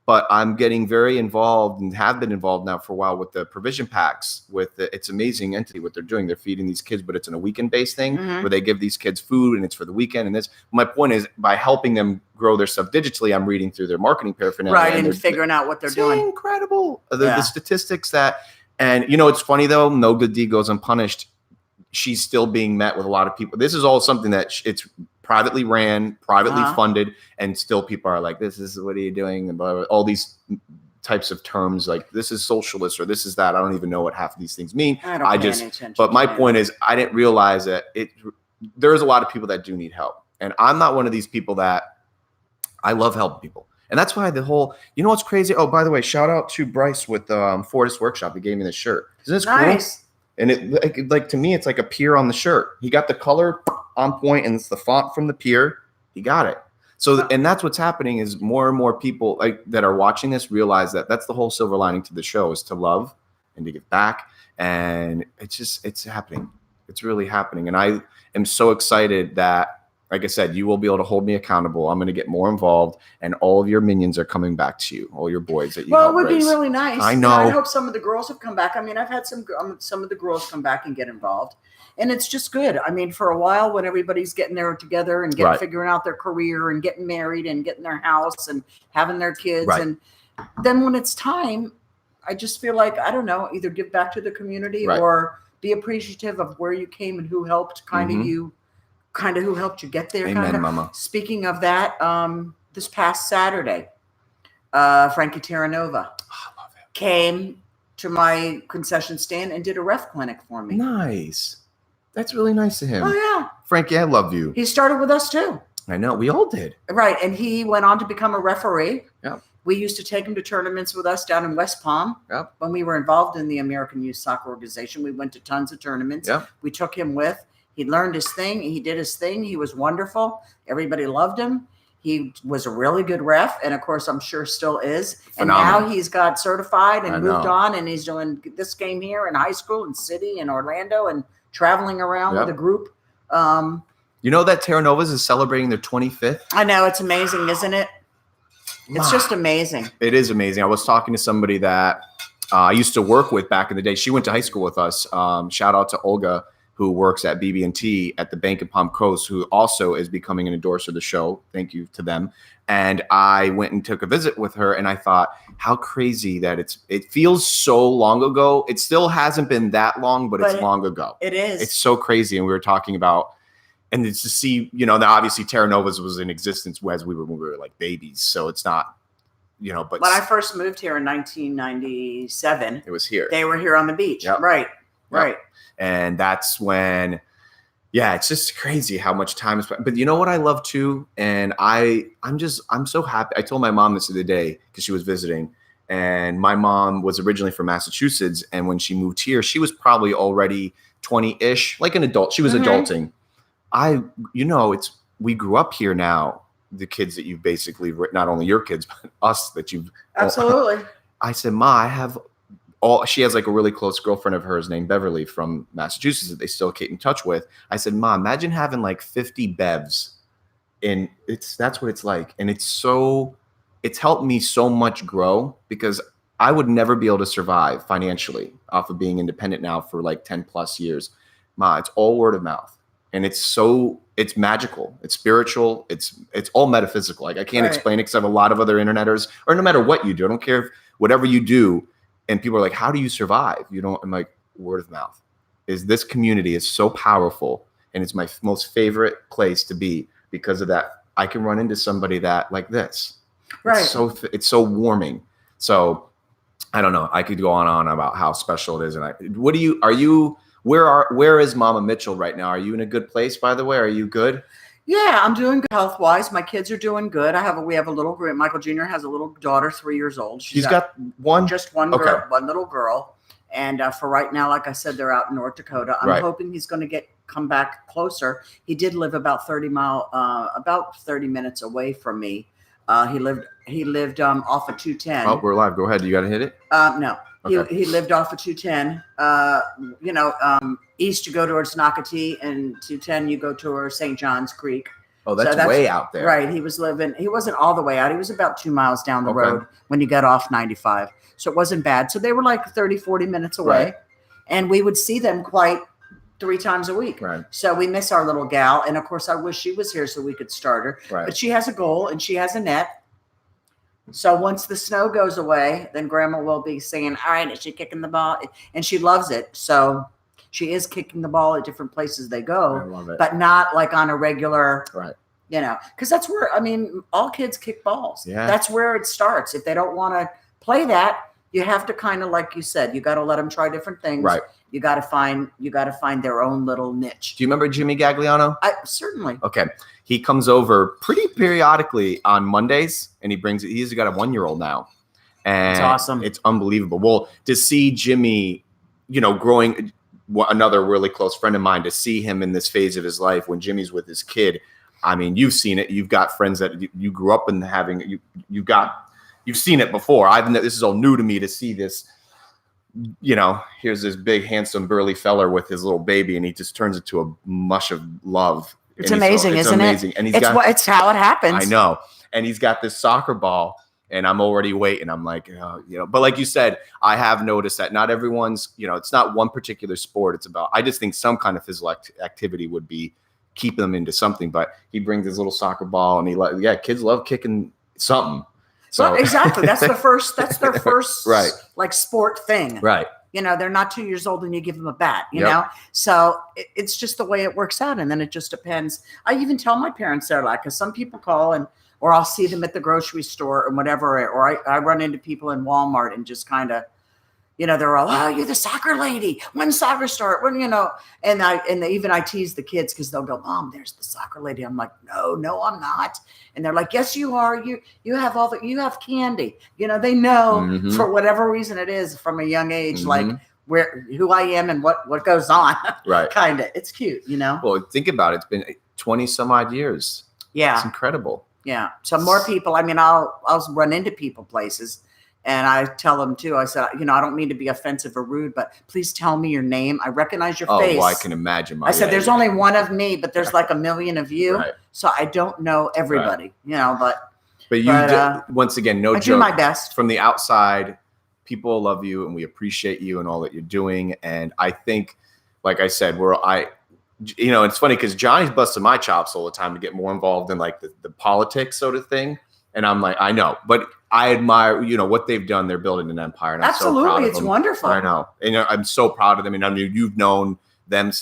But I'm getting very involved and have been involved now for a while with the provision packs. It's amazing entity what they're doing. They're feeding these kids, but it's in a weekend-based thing where they give these kids food and it's for the weekend. And my point is, by helping them grow their stuff digitally, I'm reading through their marketing paraphernalia, and figuring out what they're doing. Incredible. The statistics that. And, it's funny, though, no good deed goes unpunished. She's still being met with a lot of people. This is all something that it's privately ran, privately funded, and still people are like, this is, what are you doing? And blah, blah, all these types of terms like this is socialist or this is that. I don't even know what half of these things mean. But my point is, I didn't realize that there's a lot of people that do need help. And I'm not one of these people that I love helping people. And that's why what's crazy? Oh, by the way, shout out to Bryce with Fortis Workshop. He gave me this shirt. Isn't this cool? And it like to me, it's like a pier on the shirt. He got the color on point, and it's the font from the pier. He got it. So, and that's what's happening is more and more people that are watching this realize that that's the whole silver lining to the show is to love and to give back. And it's happening. It's really happening. And I am so excited that, like I said, you will be able to hold me accountable. I'm going to get more involved, and all of your minions are coming back to you, all your boys that you Well, it would be really nice. I know. And I hope some of the girls have come back. I mean, I've had some of the girls come back and get involved, and it's just good. I mean, for a while when everybody's getting there together and figuring out their career and getting married and getting their house and having their kids, and then when it's time, I just feel like, I don't know, either give back to the community or be appreciative of where you came and who helped who helped you get there. Amen, Mama. Speaking of that, this past Saturday, Frankie Terranova came to my concession stand and did a ref clinic for me. Nice. That's really nice of him. Oh, yeah. Frankie, I love you. He started with us too. I know. We all did. Right. And he went on to become a referee. Yeah. We used to take him to tournaments with us down in West Palm. Yep. When we were involved in the American Youth Soccer Organization, we went to tons of tournaments. Yep. We took him with. He learned his thing. He did his thing. He was wonderful. Everybody loved him. He was a really good ref. And of course, I'm sure still is. Phenomenal. And now he's got certified and moved on. And he's doing this game here in high school and city in Orlando and traveling around with a group. You know that Terranovas is celebrating their 25th? I know. It's amazing, isn't it? It's just amazing. It is amazing. I was talking to somebody that I used to work with back in the day. She went to high school with us. Shout out to Olga, who works at BB&T at the Bank in Palm Coast, who also is becoming an endorser of the show. Thank you to them. And I went and took a visit with her, and I thought, how crazy that it feels so long ago. It still hasn't been that long, but it's long ago. It is. It's so crazy. And we were talking about, and it's to see, now obviously Terranovas was in existence when we were like babies. So it's not, but when I first moved here in 1997, it was here. They were here on the beach. Yep. Right. Yep. Right. And that's when, it's just crazy how much time is. But you know what I love too? And I'm so happy. I told my mom this the other day because she was visiting, and my mom was originally from Massachusetts. And when she moved here, she was probably already 20-ish, like an adult. She was adulting. We grew up here now, the kids that you've basically, not only your kids, but us that you've. Absolutely. I said, Ma, I have she has like a really close girlfriend of hers named Beverly from Massachusetts that they still keep in touch with. I said, Ma, imagine having like 50 Bevs, and that's what it's like. And it's helped me so much grow, because I would never be able to survive financially off of being independent now for like 10 plus years. Ma, it's all word of mouth. And it's magical. It's spiritual. It's all metaphysical. Like I can't explain it, because I have a lot of other interneters, or no matter what you do, I don't care if whatever you do. And people are like, how do you survive? I'm like, word of mouth. This community is so powerful, and it's my most favorite place to be because of that. I can run into somebody that like this. Right. It's so warming. So I don't know. I could go on and on about how special it is. And where is Mama Mitchell right now? Are you in a good place, by the way? Are you good? Yeah, I'm doing good health-wise. My kids are doing good. We have a little girl. Michael Jr. has a little daughter, 3 years old. She's got one? Just one girl, one little girl. And for right now, like I said, they're out in North Dakota. I'm hoping he's going to come back closer. He did live about 30 minutes away from me. He lived off of 210. Oh, we're live. Go ahead. You got to hit it? No. Okay. He lived off of 210. East you go towards Nocatee, and 210 you go towards St. John's Creek. Oh, that's way out there. Right. He wasn't all the way out. He was about 2 miles down the road when you got off 95. So it wasn't bad. So they were like 30, 40 minutes away. Right. And we would see them quite 3 times a week. Right. So we miss our little gal. And of course, I wish she was here so we could start her. Right. But she has a goal, and she has a net. So once the snow goes away, then Grandma will be saying, all right, is she kicking the ball? And she loves it. So she is kicking the ball at different places they go, I love it. But not like on a regular, right. Because that's where, all kids kick balls. Yeah. That's where it starts. If they don't want to play that, you have to kind of, like you said, you got to let them try different things. Right. You got to find their own little niche. Do you remember Jimmy Gagliano? Certainly. Okay. He comes over pretty periodically on Mondays, and he's got a 1-year-old now. And it's awesome. It's unbelievable. Well, to see Jimmy, growing, another really close friend of mine, to see him in this phase of his life when Jimmy's with his kid. You've seen it. You've got friends that you grew up in having, you've seen it before. This is all new to me to see this. Here's this big, handsome, burly feller with his little baby, and he just turns into a mush of love. It's amazing, isn't it? And it's how it happens. I know. And he's got this soccer ball, and I'm already waiting. I'm like, but like you said, I have noticed that not everyone's, it's not one particular sport. I just think some kind of physical activity would be keeping them into something. But he brings his little soccer ball, and kids love kicking something. So well, exactly. That's their first right. like sport thing. Right. You know, they're not 2 years old and you give them a bat, you know? So it's just the way it works out. And then it just depends. I even tell my parents they're like, because some people call or I'll see them at the grocery store or whatever, or I run into people in Walmart and just kind of, you know, they're all, oh, you're the soccer lady. When's soccer start? When, you know, and I tease the kids because they'll go, Mom, there's the soccer lady. I'm like, no, I'm not. And they're like, yes, you are. You have you have candy. You know, they know for whatever reason it is from a young age, like who I am and what goes on. Right. Kind of. It's cute, you know? Well, think about it. It's been 20 some odd years. Yeah. It's incredible. Yeah. So more people, I mean, I'll run into people places. And I tell them too, I said, you know, I don't mean to be offensive or rude, but please tell me your name. I recognize your face. Oh, well, I can imagine. I said, there's only one of me, but there's like a million of you. Right. So I don't know everybody, you know, but you once again, no joke. I do my best. From the outside, people love you and we appreciate you and all that you're doing. And I think, like I said, you know, it's funny because Johnny's busting my chops all the time to get more involved in like the politics sort of thing. And I'm like, I know, but I admire, you know, what they've done. They're building an empire. And absolutely. I'm so proud of it's them. Wonderful. I know. And I'm so proud of them. And I mean, you've known them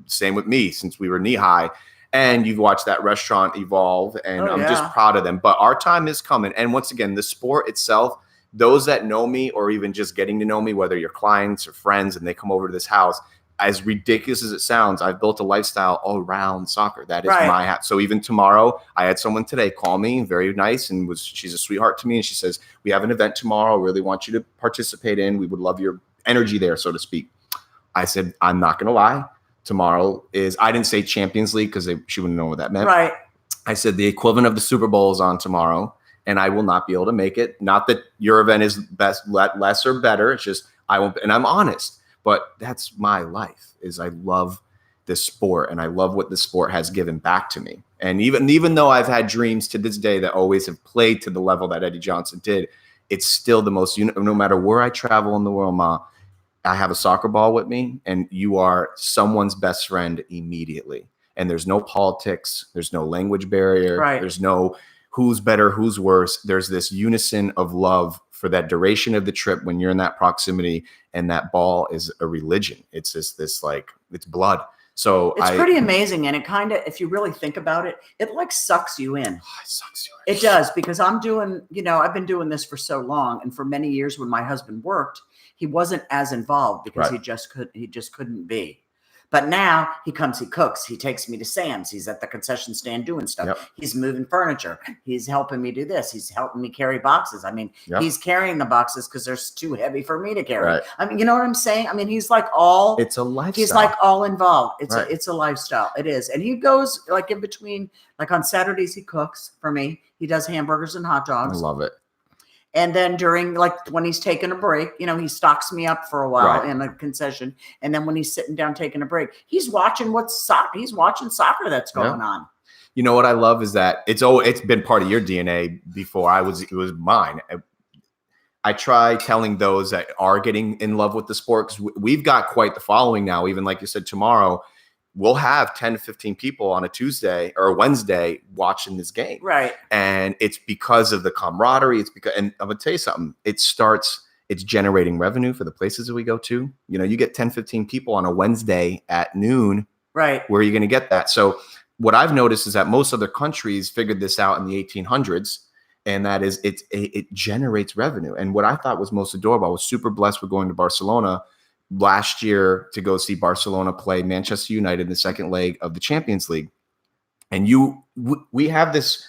same with me, since we were knee high. And you've watched that restaurant evolve. And I'm just proud of them. But our time is coming. And once again, the sport itself, those that know me or even just getting to know me, whether you're clients or friends and they come over to this house, as ridiculous as it sounds, I've built a lifestyle around soccer. That is my hat. So even tomorrow, I had someone today call me, very nice, and she's a sweetheart to me. And she says, we have an event tomorrow. I really want you to participate in. We would love your energy there, so to speak. I said, I'm not going to lie. Tomorrow I didn't say Champions League because she wouldn't know what that meant. Right. I said the equivalent of the Super Bowl is on tomorrow, and I will not be able to make it. Not that your event is less or better. It's just I won't. And I'm honest. But that's my life, is I love this sport and I love what the sport has given back to me. And even though I've had dreams to this day that always have played to the level that Eddie Johnson did, it's still the most, no matter where I travel in the world, Ma, I have a soccer ball with me and you are someone's best friend immediately. And there's no politics. There's no language barrier. Right. There's no who's better, who's worse. There's this unison of love for that duration of the trip when you're in that proximity, and that ball is a religion. It's just this like, it's blood. So it's pretty amazing. And it kind of, if you really think about it, it like sucks you in. Oh, it sucks you in. It does, because I'm doing, you know, I've been doing this for so long. And for many years when my husband worked, he wasn't as involved because he just couldn't be. But now he comes, he cooks, he takes me to Sam's, he's at the concession stand doing stuff. Yep. He's moving furniture. He's helping me do this. He's helping me carry boxes. I mean, he's carrying the boxes because they're too heavy for me to carry. Right. I mean, you know what I'm saying? I mean, he's like it's a lifestyle. He's like all involved. It's a lifestyle. It is. And he goes like in between, like on Saturdays, he cooks for me. He does hamburgers and hot dogs. I love it. And then during, like when he's taking a break, you know, he stocks me up for a while in a concession. And then when he's sitting down taking a break, he's watching he's watching soccer that's going on. You know what I love is that it's been part of your DNA before it was mine. I try telling those that are getting in love with the sport, because we've got quite the following now. Even like you said, tomorrow we'll have 10 to 15 people on a Tuesday or a Wednesday watching this game. Right. And it's because of the camaraderie. And I'm going to tell you something. It's generating revenue for the places that we go to. You know, you get 10, 15 people on a Wednesday at noon. Right. Where are you going to get that? So what I've noticed is that most other countries figured this out in the 1800s. And that is it generates revenue. And what I thought was most adorable, I was super blessed with going to Barcelona last year to go see Barcelona play Manchester United in the second leg of the Champions League. And we have this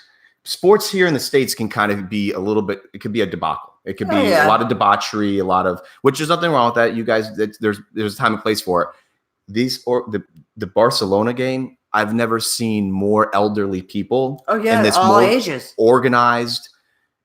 sports here in the States can kind of be a little bit, it could be a debacle. It could be a lot of debauchery, which is nothing wrong with that. You guys, there's a time and place for it. The Barcelona game, I've never seen more elderly people. Oh yeah, and this all more ages. Organized.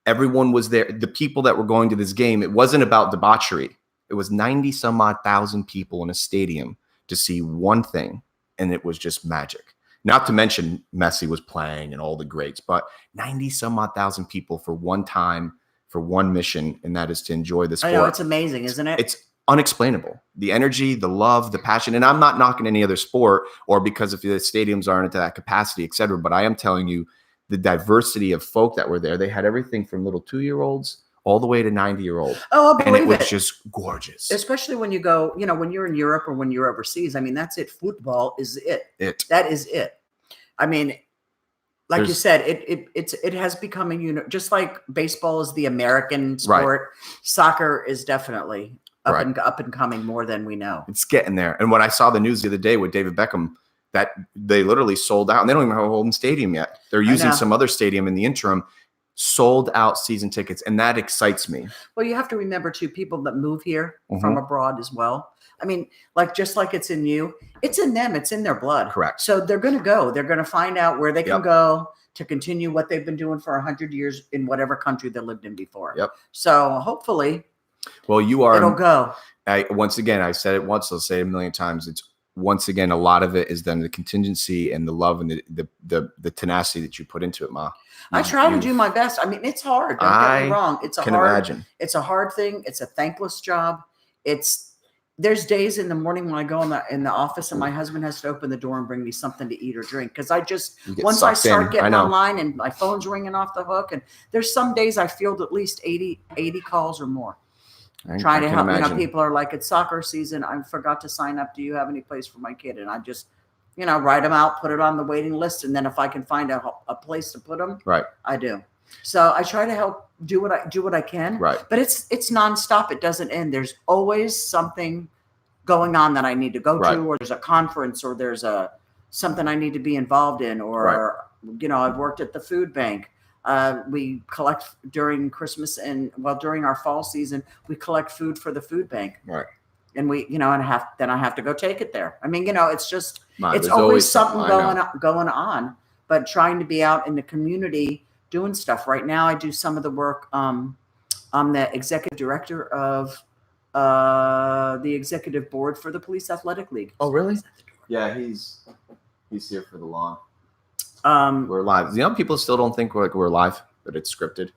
Everyone was there. The people that were going to this game, it wasn't about debauchery. It was 90 some odd thousand people in a stadium to see one thing, and it was just magic. Not to mention Messi was playing and all the greats, but 90 some odd thousand people for one time, for one mission, and that is to enjoy the sport. I know, it's amazing, isn't it? It's unexplainable. The energy, the love, the passion, and I'm not knocking any other sport or because if the stadiums aren't at that capacity, et cetera, but I am telling you the diversity of folk that were there. They had everything from little 2-year-olds all the way to 90-year-old. Oh, I believe and it was just gorgeous. Especially when you go, when you're in Europe or when you're overseas. I mean, that's it. Football is it. That is it. I mean, like you said, it has become just like baseball is the American sport. Soccer is definitely up and coming more than we know. It's getting there. And when I saw the news the other day with David Beckham, that they literally sold out, and they don't even have a home stadium yet. They're using some other stadium in the interim. Sold out season tickets, and that excites me. Well, you have to remember too, people that move here from abroad as well. I mean, just like it's in you, it's in them, it's in their blood. Correct. So they're going to go. They're going to find out where they can go to continue what they've been doing for 100 years in whatever country they lived in before. Yep. So hopefully, it'll go. Once again, I said it once, I'll say it a million times. It's once again, a lot of it is then the contingency and the love and the tenacity that you put into it, Ma. I try to do my best. I mean, it's hard. Don't get me wrong. It's a hard thing. It's a thankless job. There's days in the morning when I go in the office and my husband has to open the door and bring me something to eat or drink. Cause once I start getting online and my phone's ringing off the hook, and there's some days I field at least 80 calls or more. Trying to help. People are like, it's soccer season. I forgot to sign up. Do you have any place for my kid? And I just, write them out, put it on the waiting list. And then if I can find a place to put them, I do. So I try to help do what I can. Right. But it's nonstop. It doesn't end. There's always something going on that I need to go to, or there's a conference, or there's something I need to be involved in, or, I've worked at the food bank. We collect during Christmas and during our fall season, we collect food for the food bank. Right. And we, and I have to go take it there. I mean, it's just, it's always something going on, but trying to be out in the community doing stuff. Right now, I do some of the work. I'm the executive director of the executive board for the Police Athletic League. Oh, really? Yeah, he's here for the lawn. We're live. People still don't think we're live, but it's scripted.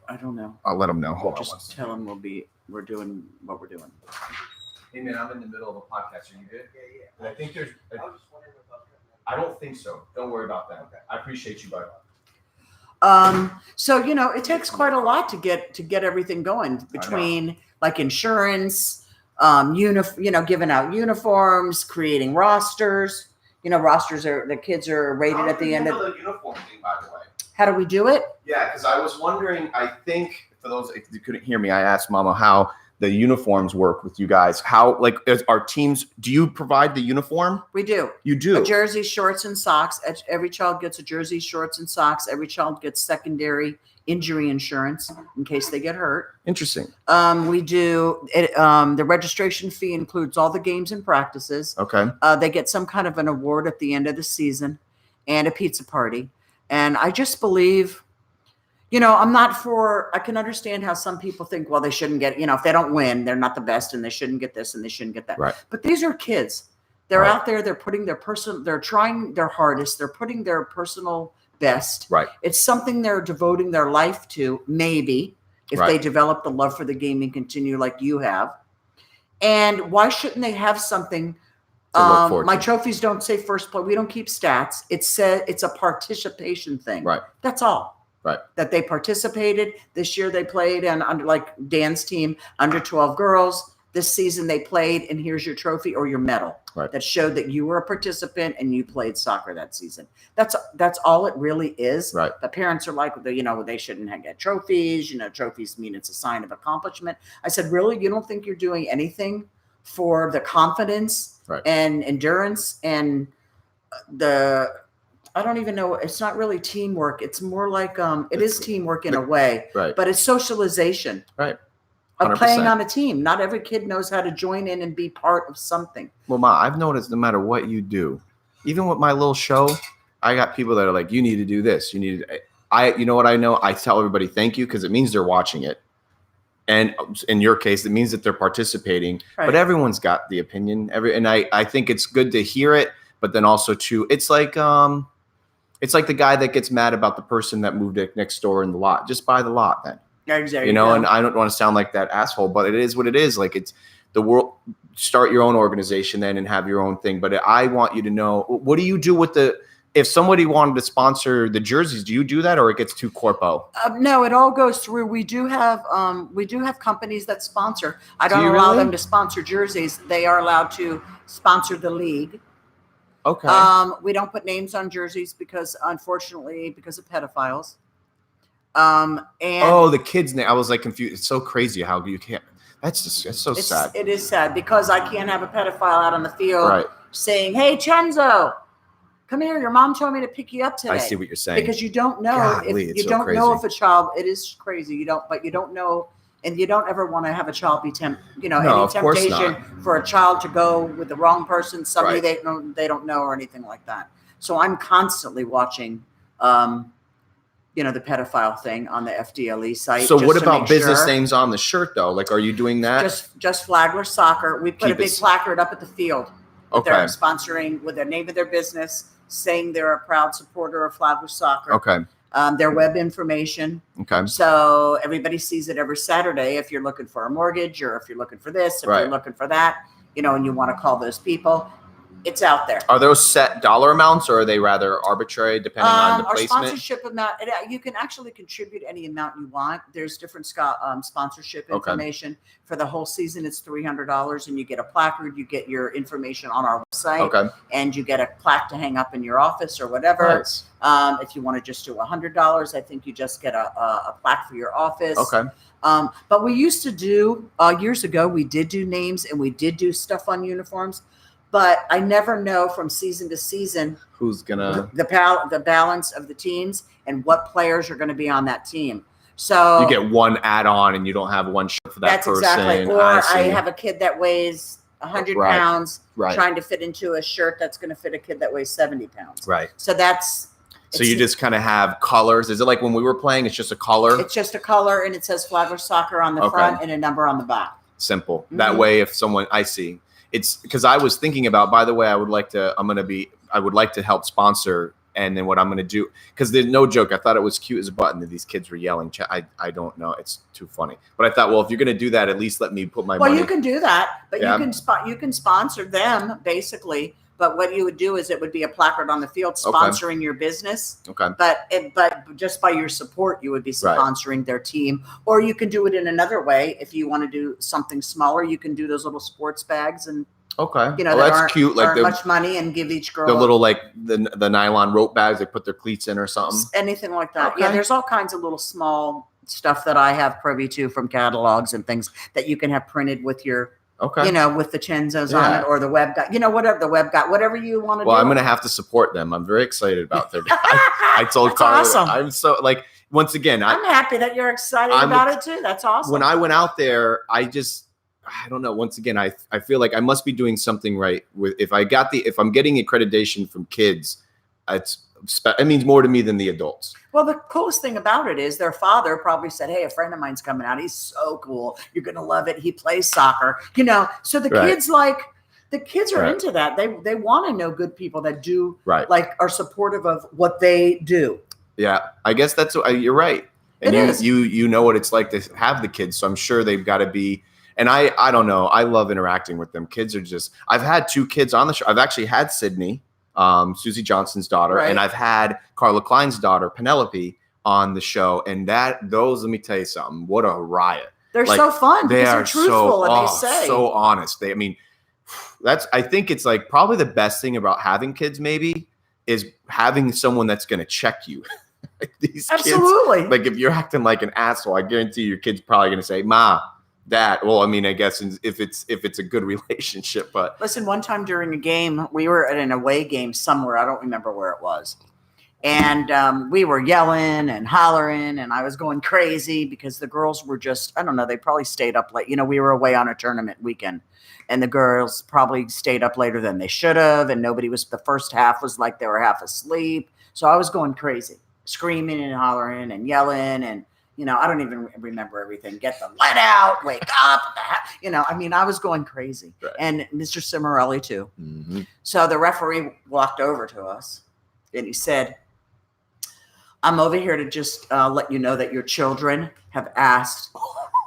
I don't know. I'll let them know. Just tell them we're doing what we're doing. Hey man, I'm in the middle of a podcast. Are you good? Yeah. And I think I don't think so. Don't worry about that. Okay. I appreciate you, bud. So it takes quite a lot to get everything going between like insurance, giving out uniforms, creating rosters. Rosters the kids are rated at the end of the uniform thing, by the way. How do we do it? Yeah, because I was wondering, I think for those if you couldn't hear me, I asked Mama how the uniforms work with you guys. How, as our teams, do you provide the uniform? We do. You do. A jersey, shorts, and socks. Every child gets a jersey, shorts, and socks. Every child gets secondary injury insurance in case they get hurt. Interesting. We do it. The registration fee includes all the games and practices. Okay. They get some kind of an award at the end of the season and a pizza party. And I just believe, I can understand how some people think, well, they shouldn't get, if they don't win, they're not the best and they shouldn't get this and they shouldn't get that. Right. But these are kids. They're out there. They're putting they're trying their hardest. They're putting their personal best. Right. It's something they're devoting their life to, maybe, if they develop the love for the game and continue like you have. And why shouldn't they have something? My trophies don't say first place. We don't keep stats. It's a participation thing. Right. That's all. Right. That they participated. This year they played and under like Dan's team, under 12 girls. This season they played, and here's your trophy or your medal. Right. That showed that you were a participant and you played soccer that season. That's all it really is. Right. The parents are like, they shouldn't get trophies. Trophies mean it's a sign of accomplishment. I said, really? You don't think you're doing anything for the confidence and endurance and I don't even know. It's not really teamwork. It's more like it is teamwork in a way, but it's socialization. Right. 100%. Of playing on a team. Not every kid knows how to join in and be part of something. Well, Ma, I've noticed no matter what you do, even with my little show, I got people that are like, you need to do this. You know what I know? I tell everybody thank you because it means they're watching it. And in your case, it means that they're participating. Right. But everyone's got the opinion. And I think it's good to hear it, but then also too, it's like the guy that gets mad about the person that moved it next door in the lot. Just buy the lot then. Exactly. And I don't want to sound like that asshole, but it is what it is. Like, it's the world. Start your own organization then and have your own thing. But I want you to know, what do you do with if somebody wanted to sponsor the jerseys, do you do that, or it gets too corpo? No, it all goes through. We do have companies that sponsor. I don't allow them to sponsor jerseys. They are allowed to sponsor the league. Okay. We don't put names on jerseys because, unfortunately, because of pedophiles. And the kids' name. I was like confused. It's so crazy how you can't. That's so sad. It is sad because I can't have a pedophile out on the field saying, "Hey, Chenzo, come here. Your mom told me to pick you up today." I see what you're saying. Because you don't know know if a child. It is crazy. You don't know. And you don't ever want to have a child be any temptation for a child to go with the wrong person, somebody they don't know or anything like that. So I'm constantly watching, the pedophile thing on the FDLE site. So what about business names on the shirt though? Like, are you doing that? Just Flagler Soccer. We put a big placard up at the field. They're sponsoring with the name of their business, saying they're a proud supporter of Flagler Soccer. Okay. Their web information. Okay. So everybody sees it every Saturday. If you're looking for a mortgage or if you're looking for this, if you're looking for that, and you want to call those people, it's out there. Are those set dollar amounts or are they rather arbitrary depending on the placement? Our sponsorship amount, you can actually contribute any amount you want. There's different sponsorship information. For the whole season, it's $300 and you get a placard. You get your information on our website and you get a plaque to hang up in your office or whatever. Nice. If you want to just do $100, I think you just get a plaque for your office. Okay. But we used to do, years ago, we did do names and we did do stuff on uniforms. But I never know from season to season who's gonna the balance of the teams and what players are going to be on that team. So you get one add-on and you don't have one shirt for that person. That's exactly. Or I have a kid that weighs 100 pounds trying to fit into a shirt that's going to fit a kid that weighs 70 pounds. Right. So So you just kind of have colors. Is it like when we were playing? It's just a color. It's just a color, and it says Flagler Soccer on the front and a number on the back. Simple. Mm-hmm. That way, if someone it's because I was thinking about. By the way, I would like to help sponsor, and then what I'm going to do, because there's no joke. I thought it was cute as a button that these kids were yelling. I don't know. It's too funny. But I thought, well, if you're going to do that, at least let me put my money. Well, you can do that, but you can sponsor them basically. But what you would do is it would be a placard on the field sponsoring your business. Okay. But just by your support, you would be sponsoring their team. Or you can do it in another way. If you want to do something smaller, you can do those little sports bags and that's cute. Like much money and give each girl the little like the nylon rope bags they put their cleats in or something. Anything like that. Okay. Yeah, there's all kinds of little small stuff that I have privy to from catalogs and things that you can have printed with your with the Chenzos on it or the web guy, whatever the web guy, whatever you want to do. Well, I'm going to have to support them. I'm very excited about their I told Carla, awesome. I'm so once again, I'm happy that you're excited about it too. That's awesome. When I went out there, I don't know. Once again, I feel like I must be doing something right with, if I'm getting accreditation from kids, it means more to me than the adults. Well, the coolest thing about it is their father probably said, "Hey, a friend of mine's coming out. He's so cool. You're going to love it. He plays soccer." So the kids are into that. They want to know good people that do are supportive of what they do. Yeah, I guess you're right. And you know what it's like to have the kids. So I'm sure they've got to be. And I don't know. I love interacting with them. Kids are I've had 2 kids on the show. I've actually had Sydney, Susie Johnson's daughter, and I've had Carla Klein's daughter, Penelope, on the show. And let me tell you something. What a riot. They're so fun. They're truthful and they say. So honest. I think it's like probably the best thing about having kids maybe is having someone that's going to check you. These Absolutely. Kids, like if you're acting like an asshole, I guarantee your kid's probably going to say, "Ma, Dad." Well, I mean, I guess if it's a good relationship, but listen, one time during a game, we were at an away game somewhere. I don't remember where it was. And we were yelling and hollering and I was going crazy because the girls were I don't know, they probably stayed up late. We were away on a tournament weekend and the girls probably stayed up later than they should have. And the first half was like they were half asleep. So I was going crazy, screaming and hollering and yelling and, I don't even remember everything. Get the let out, wake up. I was going crazy. Right. And Mr. Cimarelli too. Mm-hmm. So the referee walked over to us and he said, "I'm over here to just let you know that your children have asked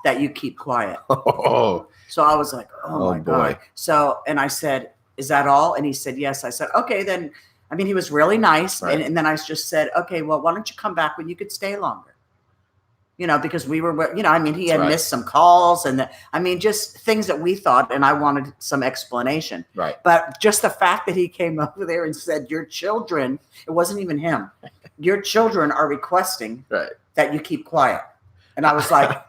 that you keep quiet." Oh. So I was like, oh my God. So, and I said, "Is that all?" And he said, "Yes." I said, "Okay, then I mean, he was really nice. Right. And then I just said, okay, well, why don't you come back when you could stay longer? Because we were, I mean, he had missed some calls and just things that we thought, and I wanted some explanation. Right. But just the fact that he came over there and said, your children, it wasn't even him, your children are requesting that you keep quiet. And I was like,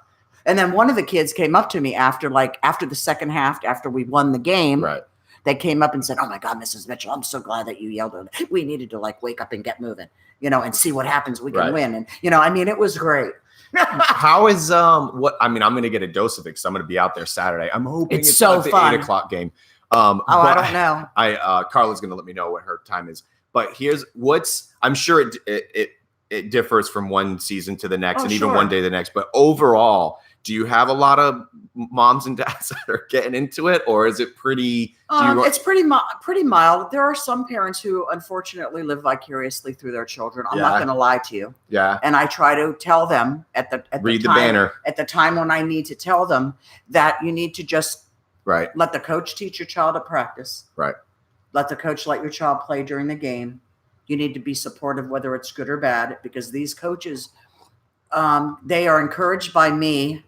and then one of the kids came up to me after the second half, after we won the game. Right. They came up and said, oh my God, Mrs. Mitchell, I'm so glad that you yelled at us. We needed to wake up and get moving, and see what happens. We can win. And, it was great. How is I'm going to get a dose of it because I'm going to be out there Saturday. I'm hoping it's so the fun. 8:00 game. I don't know. Carla's going to let me know what her time is. But here's I'm sure it differs from one season to the next and even one day to the next. But overall, do you have a lot of moms and dads that are getting into it, or is it pretty? It's pretty mild. There are some parents who unfortunately live vicariously through their children. I'm not going to lie to you. Yeah. And I try to tell them at the banner at the time when I need to tell them that you need to just let the coach teach your child at practice. Right. Let the coach let your child play during the game. You need to be supportive, whether it's good or bad, because these coaches, they are encouraged by me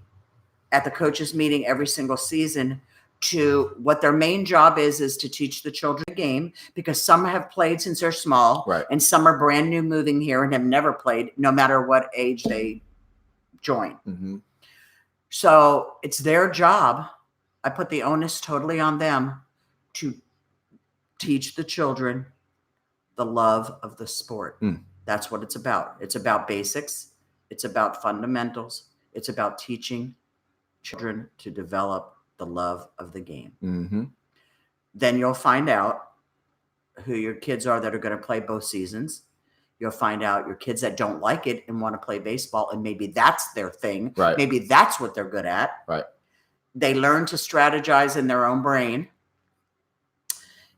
at the coaches meeting every single season to what their main job is to teach the children the game, because some have played since they're small and some are brand new moving here and have never played, no matter what age they join. Mm-hmm. So it's their job. I put the onus totally on them to teach the children the love of the sport. That's what it's about. It's about basics. It's about fundamentals. It's about teaching children to develop the love of the game. Mm-hmm. Then you'll find out who your kids are that are going to play both seasons. You'll find out your kids that don't like it and want to play baseball, and maybe that's their thing. Right. Maybe that's what they're good at. Right. They learn to strategize in their own brain.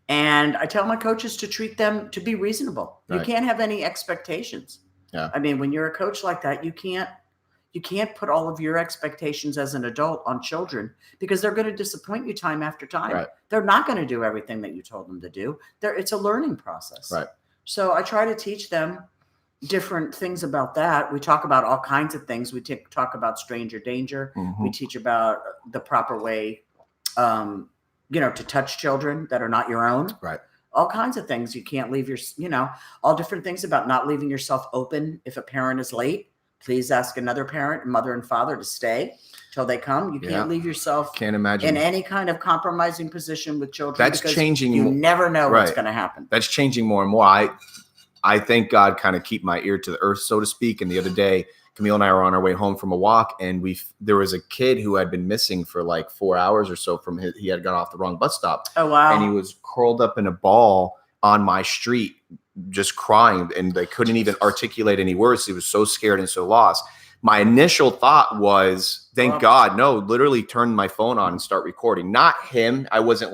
And I tell my coaches to treat them to be reasonable. Right. You can't have any expectations. Yeah. I mean, when you're a coach like that, you can't put all of your expectations as an adult on children, because they're going to disappoint you time after time. Right. They're not going to do everything that you told them to do. It's a learning process. Right. So I try to teach them different things about that. We talk about all kinds of things. We talk about stranger danger. Mm-hmm. We teach about the proper way, to touch children that are not your own. Right. All kinds of things. You can't leave all different things about not leaving yourself open. If a parent is late, please ask another parent, mother and father, to stay till they come. You can't leave yourself in any kind of compromising position with children. That's changing. You never know what's going to happen. That's changing more and more. I thank God kind of keep my ear to the earth, so to speak. And the other day, Camille and I were on our way home from a walk, and there was a kid who had been missing for 4 hours or so he had got off the wrong bus stop. Oh, wow. And he was curled up in a ball on my street, just crying, and they couldn't even articulate any words. He was so scared and so lost. My initial thought was, thank God, no, literally turn my phone on and start recording. Not him. I wasn't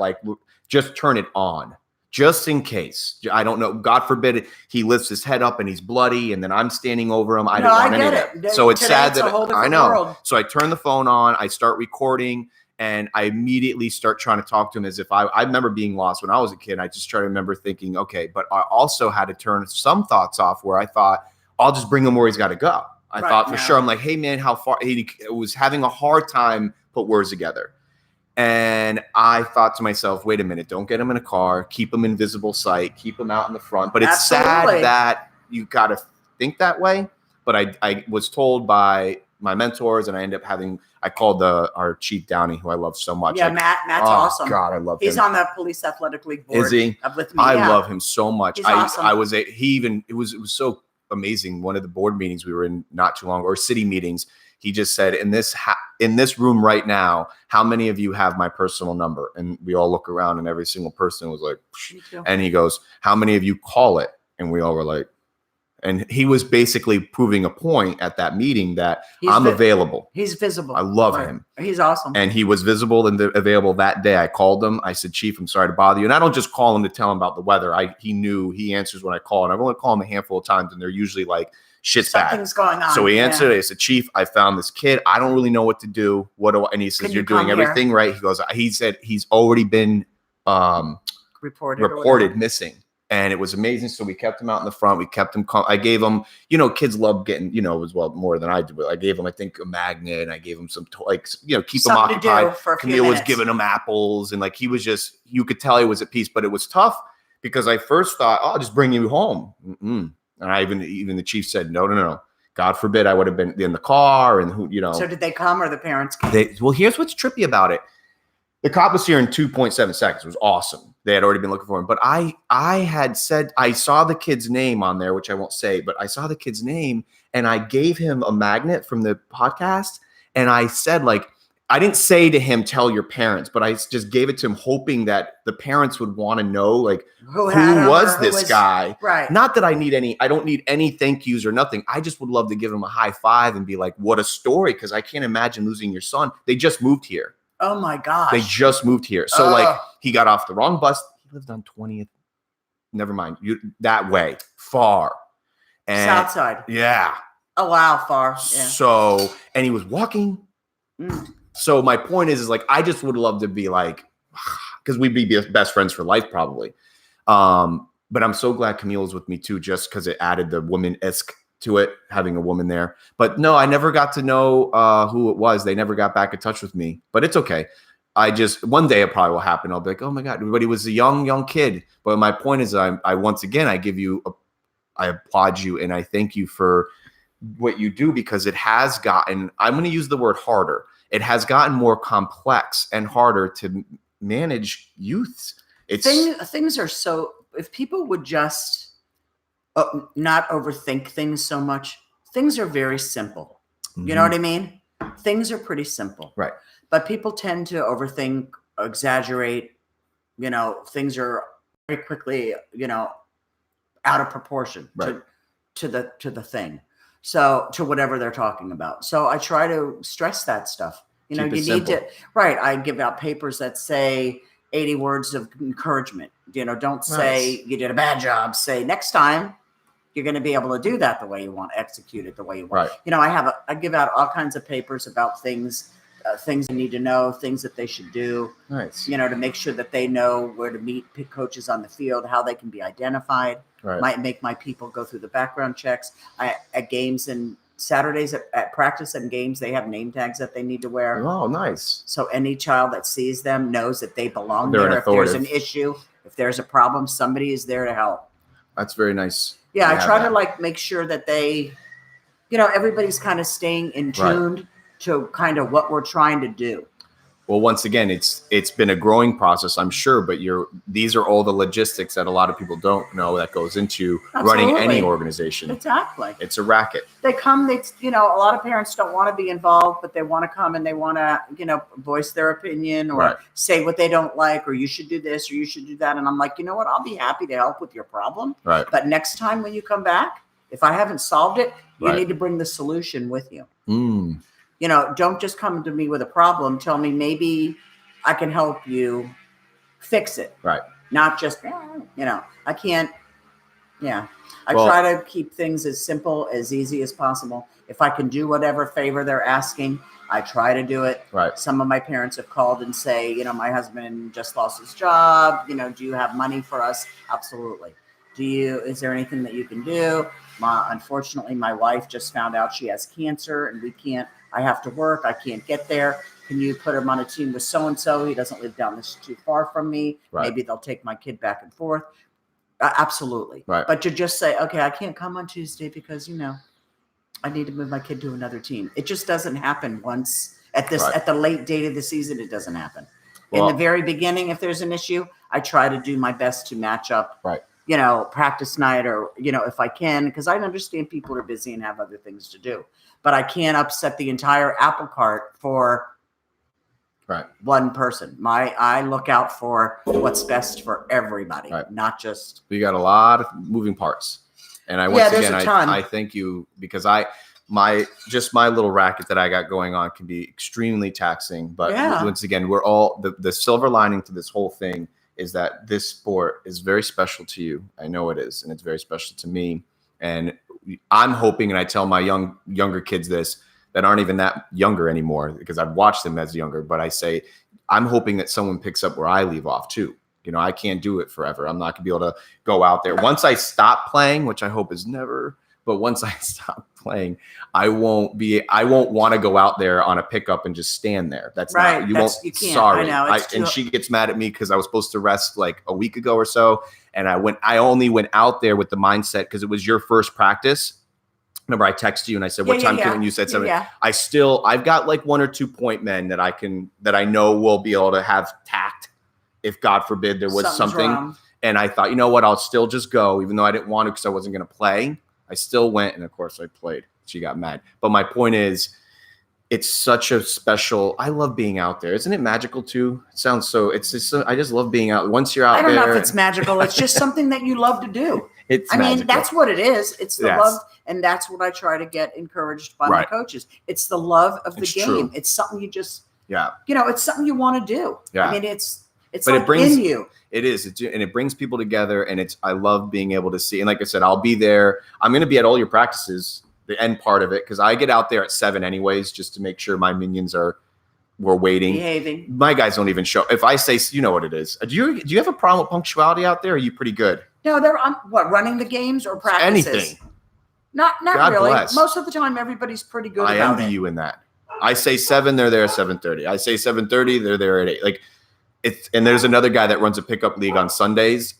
just turn it on, just in case. I don't know. God forbid he lifts his head up and he's bloody, and then I'm standing over him. I don't want any of that. So it's sad that I know. World. So I turn the phone on, I start recording, and I immediately start trying to talk to him as if I remember being lost when I was a kid. I just try to remember thinking, okay, but I also had to turn some thoughts off where I thought, I'll just bring him where he's got to go. I thought for sure, I'm like, hey man, how far? He was having a hard time put words together. And I thought to myself, wait a minute, don't get him in a car, keep him in visible sight, keep him out in the front. But it's sad that you got to think that way. But I was told by my mentors, and I called our chief Downey, who I love so much. Yeah, Matt's awesome. God, I love him. He's on the police athletic league board. Is he? With me. I love him so much. He's awesome. It was so amazing. One of the board meetings we were in not too long, or city meetings, he just said, in this room right now, how many of you have my personal number? And we all look around, and every single person was like, psh. And he goes, how many of you call it? And we all were like, and he was basically proving a point at that meeting that I'm available. He's visible. I love him. He's awesome. And he was visible and available that day. I called him. I said, Chief, I'm sorry to bother you. And I don't just call him to tell him about the weather. He knew he answers when I call. And I've only called him a handful of times, and they're usually like, shit's bad. Something's going on. So he answered. I said, Chief, I found this kid. I don't really know what to do. And he says, you're doing everything right. He said he's already been reported missing. And it was amazing. So we kept him out in the front. We kept him calm. I gave him, you know, kids love getting, you know, as well more than I do. But I gave him, I think, a magnet. And I gave him some, you know, keep something him occupied. Camille was giving him apples. And like, he was just, you could tell he was at peace. But it was tough because I first thought, oh, I'll just bring you home. And I even the chief said, no. God forbid I would have been in the car. And who, you know. So did they come or the parents came? Well, here's what's trippy about it. The cop was here in 2.7 seconds. It was awesome. They had already been looking for him. But I had said, I saw the kid's name on there, which I won't say, but I saw the kid's name and I gave him a magnet from the podcast. And I said, like, I didn't say to him, tell your parents, but I just gave it to him hoping that the parents would want to know, like, who was this guy? Right. Not that I don't need any thank yous or nothing. I just would love to give him a high five and be like, what a story. Because I can't imagine losing your son. They just moved here. Oh my gosh. They just moved here. So like he got off the wrong bus. He lived on 20th. Never mind. That way. Far. And South side. Yeah. Oh wow, far. Yeah. So, and he was walking. So my point is like, I just would love to be like, because we'd be best friends for life probably. But I'm so glad Camille's with me too, just because it added the woman-esque to it, having a woman there. But no, I never got to know who it was. They never got back in touch with me, but it's okay. One day it probably will happen. I'll be like, oh my God, but he was a young kid. But my point is I once again, I applaud you and I thank you for what you do, because it has gotten, I'm going to use the word harder. It has gotten more complex and harder to manage youths. Things are so, if people would just not overthink things so much. Things are very simple. You know what I mean? Things are pretty simple. Right. But people tend to overthink, exaggerate. You know, things are very quickly, you know, out of proportion to the thing. So to whatever they're talking about. So I try to stress that stuff. You know, you need to, I give out papers that say 80 words of encouragement. You know, don't say you did a bad job. Say next time you're going to be able to do that the way you want, execute it the way you want. Right. You know, I give out all kinds of papers about things they need to know, things that they should do. Nice. You know, to make sure that they know where to meet coaches on the field, how they can be identified. Right. Might make my people go through the background checks. At games and Saturdays at practice and games, they have name tags that they need to wear. Oh, nice. So any child that sees them knows that they belong there. If there's an issue, if there's a problem, somebody is there to help. That's very nice. Yeah, I try to like make sure that they, you know, everybody's kind of staying in tuned to kind of what we're trying to do. Well, once again, it's been a growing process, I'm sure, but these are all the logistics that a lot of people don't know that goes into running any organization. Exactly. It's a racket. They come, you know, a lot of parents don't want to be involved, but they want to come and they want to, you know, voice their opinion or say what they don't like, or you should do this or you should do that. And I'm like, you know what? I'll be happy to help with your problem. Right. But next time when you come back, if I haven't solved it, you need to bring the solution with you. You know, don't just come to me with a problem. Tell me maybe I can help you fix it. Right. Not just, you know, I can't. Yeah. I try to keep things as simple, as easy as possible. If I can do whatever favor they're asking, I try to do it. Right. Some of my parents have called and say, you know, my husband just lost his job. You know, do you have money for us? Absolutely. Is there anything that you can do? Unfortunately, my wife just found out she has cancer and I have to work. I can't get there. Can you put him on a team with so-and-so? He doesn't live down this too far from me. Right. Maybe they'll take my kid back and forth. Absolutely. Right. But to just say, okay, I can't come on Tuesday because, you know, I need to move my kid to another team. It just doesn't happen once at the late date of the season. It doesn't happen. Well, in the very beginning, if there's an issue, I try to do my best to match up. Right. You know, practice night or, you know, if I can, because I understand people are busy and have other things to do, but I can't upset the entire apple cart for one person. I look out for what's best for everybody, not just. You got a lot of moving parts. And I thank you because my little racket that I got going on can be extremely taxing, but once again, we're all the silver lining to this whole thing is that this sport is very special to you. I know it is, and it's very special to me. And I'm hoping, and I tell my younger kids this, that aren't even that younger anymore, because I've watched them as younger, but I say, I'm hoping that someone picks up where I leave off too. You know, I can't do it forever. I'm not gonna be able to go out there. Once I stop playing, which I hope is never, but once I stop playing, I won't want to go out there on a pickup and just stand there. That's right. not, you won't, you can't. sorry. I know. And she gets mad at me because I was supposed to rest like a week ago or so. And I only went out there with the mindset because it was your first practice. Remember, I texted you and I said, what time can you said 7? Yeah. I've got like 1 or 2 point men that I know will be able to have tact if God forbid there was something. Wrong. And I thought, you know what, I'll still just go, even though I didn't want to because I wasn't going to play. I still went, and of course I played. She got mad. But my point is, it's such a special, I love being out there. Isn't it magical too? It sounds so, it's just, I just love being out. Once you're out there. I don't know if it's magical. It's just something that you love to do. I mean, that's what it is. It's the love. And that's what I try to get encouraged by my coaches. It's the love of the game. True. It's something you just, it's something you want to do. Yeah. I mean, it's like in you. It is. And it brings people together. And I love being able to see. And like I said, I'll be there. I'm going to be at all your practices, the end part of it, because I get out there at 7 anyways, just to make sure my minions we're waiting. Behaving. My guys don't even show. If I say, you know what it is. Do you have a problem with punctuality out there? Or are you pretty good? No, they're running the games or practices? Anything. Not God really. Bless. Most of the time, everybody's pretty good. I envy you in that. I say 7, they're there at 7:30. I say 7:30, they're there at 8. Like and there's another guy that runs a pickup league on Sundays.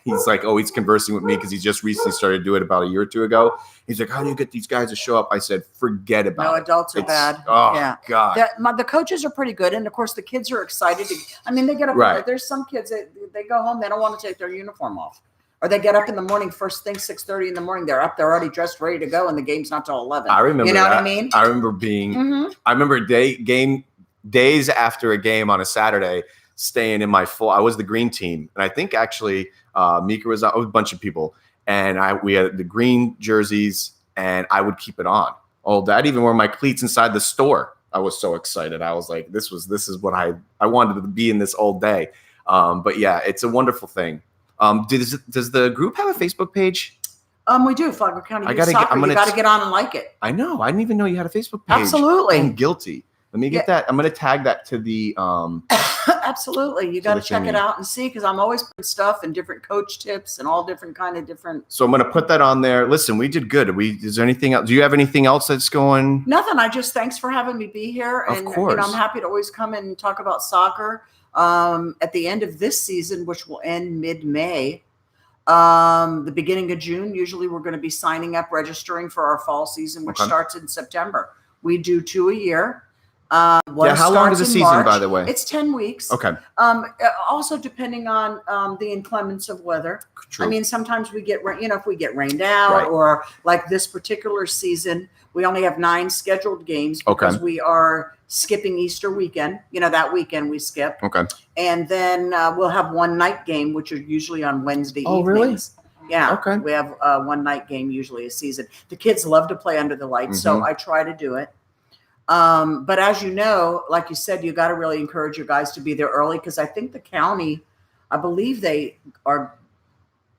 He's like always conversing with me because he just recently started doing it about a year or 2 ago. He's like, how do you get these guys to show up? I said, forget about it. No, adults are bad. Oh, yeah. God. The coaches are pretty good. And, of course, the kids are excited. They get up. Right. There's some kids that they go home. They don't want to take their uniform off. Or they get up in the morning, first thing, 6:30 in the morning. They're up. They're already dressed, ready to go, and the game's not till 11. I remember You know that. what I mean? I remember being I remember days after a game on a Saturday staying in my I was the green team. And I think actually Mika was a bunch of people. And we had the green jerseys, and I would keep it on. Oh, I'd even wear my cleats inside the store. I was so excited. I was like, this is what I wanted to be in this all day. But yeah, it's a wonderful thing. Does the group have a Facebook page? We do. Flagler County Youth Soccer. You got to get on and like it. I know. I didn't even know you had a Facebook page. Absolutely. I'm guilty. Let me get that. I'm going to tag that to the. Absolutely. You got to check it out and see, because I'm always putting stuff and different coach tips and all different kind of different. So I'm going to put that on there. Listen, we did good. Is there anything else? Do you have anything else that's going? Nothing. Thanks for having me be here. Of course. I'm happy to always come and talk about soccer. At the end of this season, which will end mid-May, the beginning of June, usually we're going to be signing up, registering for our fall season, which starts in September. We do 2 a year. How long is the season, March. by the way? It's 10 weeks. Okay. Also, depending on the inclements of weather. True. I mean, sometimes we get, if we get rained out, or like this particular season, we only have 9 scheduled games because we are skipping Easter weekend. That weekend we skip. Okay. And then we'll have one night game, which are usually on Wednesday evenings. Really? Yeah. Okay. We have one night game usually a season. The kids love to play under the lights, so I try to do it. But as you know, like you said, you got to really encourage your guys to be there early, because I think the county, I believe they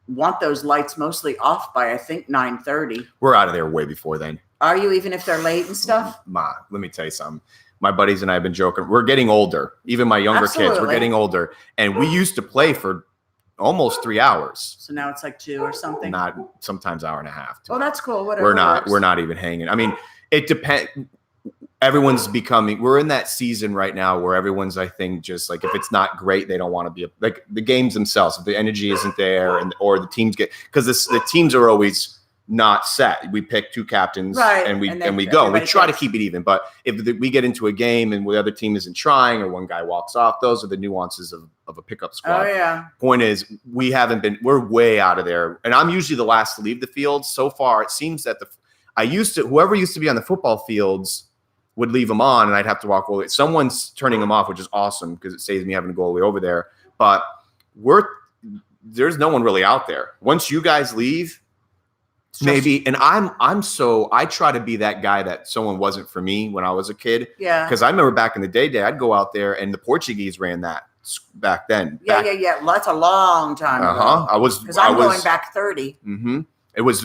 want those lights mostly off by, I think, 9:30. We're out of there way before then. Are you, even if they're late and stuff? Let me tell you something. My buddies and I have been joking. We're getting older. Even my younger kids, we're getting older. And we used to play for almost 3 hours. So now it's like 2 or something? Not, sometimes hour and a half. Well, that's cool. Whatever. We're not even hanging. I mean, it depends. We're in that season right now where everyone's, I think, just like, if it's not great, they don't want to be like the games themselves. If the energy isn't there, or the teams because the teams are always not set. We pick 2 captains, and we go. We try to keep it even. But if we get into a game and the other team isn't trying, or one guy walks off, those are the nuances of a pickup squad. Oh yeah. Point is, we're way out of there, and I'm usually the last to leave the field. So far, it seems that whoever used to be on the football fields would leave them on, and I'd have to walk over. Someone's turning them off, which is awesome because it saves me having to go all the way over there. But there's no one really out there. Once you guys leave, maybe. And I try to be that guy that someone wasn't for me when I was a kid. Yeah. Because I remember back in the day, I'd go out there, and the Portuguese ran that back then. Yeah. Well, that's a long time ago. I'm going back 30. Mm-hmm.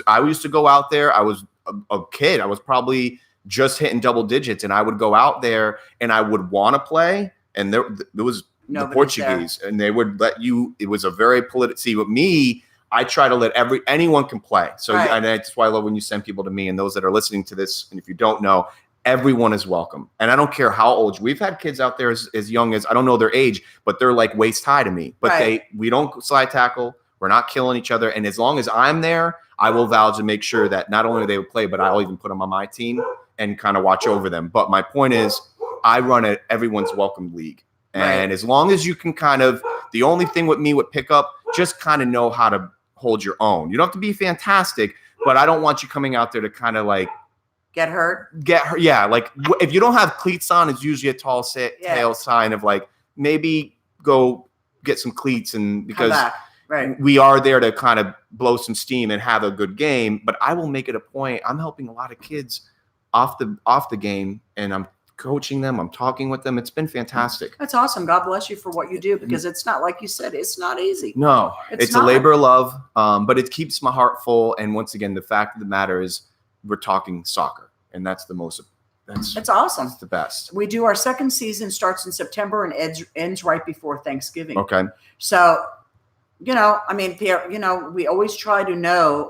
I used to go out there. I was a kid. I was probably just hitting double digits, and I would go out there and I would want to play. And there was the Portuguese, and they would let you. It was a very political. See, with me, I try to let anyone can play. So and that's why I love when you send people to me, and those that are listening to this. And if you don't know, everyone is welcome. And I don't care how old. We've had kids out there as young as, I don't know their age, but they're like waist high to me. But we don't slide tackle. We're not killing each other. And as long as I'm there, I will vouch to make sure that not only they will play, but I'll even put them on my team and kind of watch over them. But my point is, I run a everyone's welcome league. And as long as you can kind of, the only thing with me with pickup, just kind of know how to hold your own. You don't have to be fantastic, but I don't want you coming out there to kind of like, Get hurt. Yeah. Like if you don't have cleats on, it's usually a tall tail sign of like, maybe go get some cleats, and because we are there to kind of blow some steam and have a good game. But I will make it a point. I'm helping a lot of kids off the game, and I'm coaching them. I'm talking with them. It's been fantastic. That's awesome. God bless you for what you do, because it's not, like you said, it's not easy. No, it's a labor of love, but it keeps my heart full. And once again, the fact of the matter is, we're talking soccer, and that's the most. That's awesome. That's the best. We do our second season, starts in September and ends right before Thanksgiving. Okay. So, I mean, Pierre, we always try to know,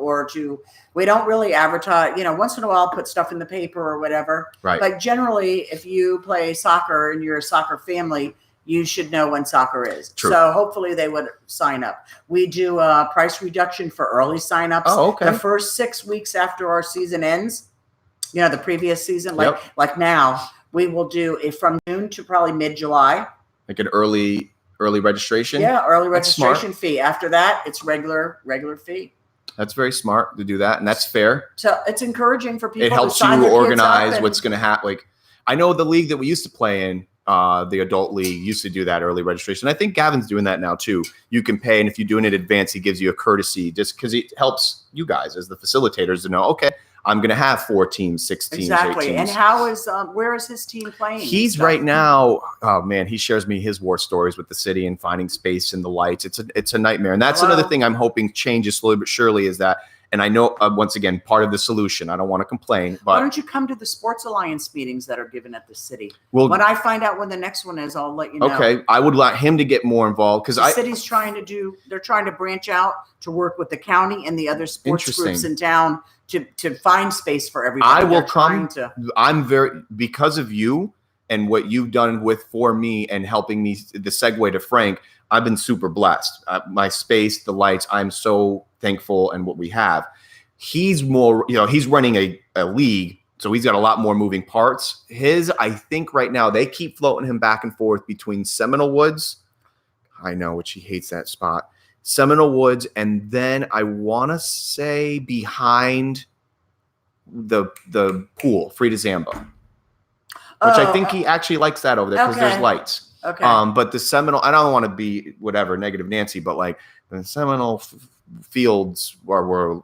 we don't really advertise, once in a while put stuff in the paper or whatever. Right. But generally, if you play soccer and you're a soccer family, you should know when soccer is. True. So hopefully they would sign up. We do a price reduction for early signups. Oh, okay. The first 6 weeks after our season ends, the previous season, like now, we will do it from June to probably mid-July. Like an early registration? Yeah, early registration fee. After that, it's regular fee. That's very smart to do that, and that's fair. So it's encouraging for people. It helps you organize what's going to happen. Like, I know the league that we used to play in, the adult league, used to do that early registration. I think Gavin's doing that now too. You can pay, and if you do it in advance, he gives you a courtesy, just because it helps you guys as the facilitators to know, okay, I'm going to have 4 teams, 6 teams, 8 teams. And how is where is his team playing? He's right now, oh man, he shares me his war stories with the city and finding space and the lights. It's a nightmare. And that's another thing I'm hoping changes slowly but surely, is that, and I know, once again, part of the solution, I don't want to complain, but why don't you come to the Sports Alliance meetings that are given at the city? Well, when I find out when the next one is, I'll let you know. Okay. I would like him to get more involved, because the city's they're trying to branch out to work with the county and the other sports groups in town to find space for everybody. I will come. Because of you and what you've done for me and helping me, the segue to Frank, I've been super blessed. My space, the lights, I'm so thankful, and what we have. He's more, he's running a league, so he's got a lot more moving parts. I think right now, they keep floating him back and forth between Seminole Woods. I know, which he hates that spot. Seminole Woods, and then I want to say behind the pool, Frida Zamba, which I think he actually likes that over there, because there's lights. Okay. But the Seminole, I don't want to be whatever negative Nancy, but like the Seminole fields were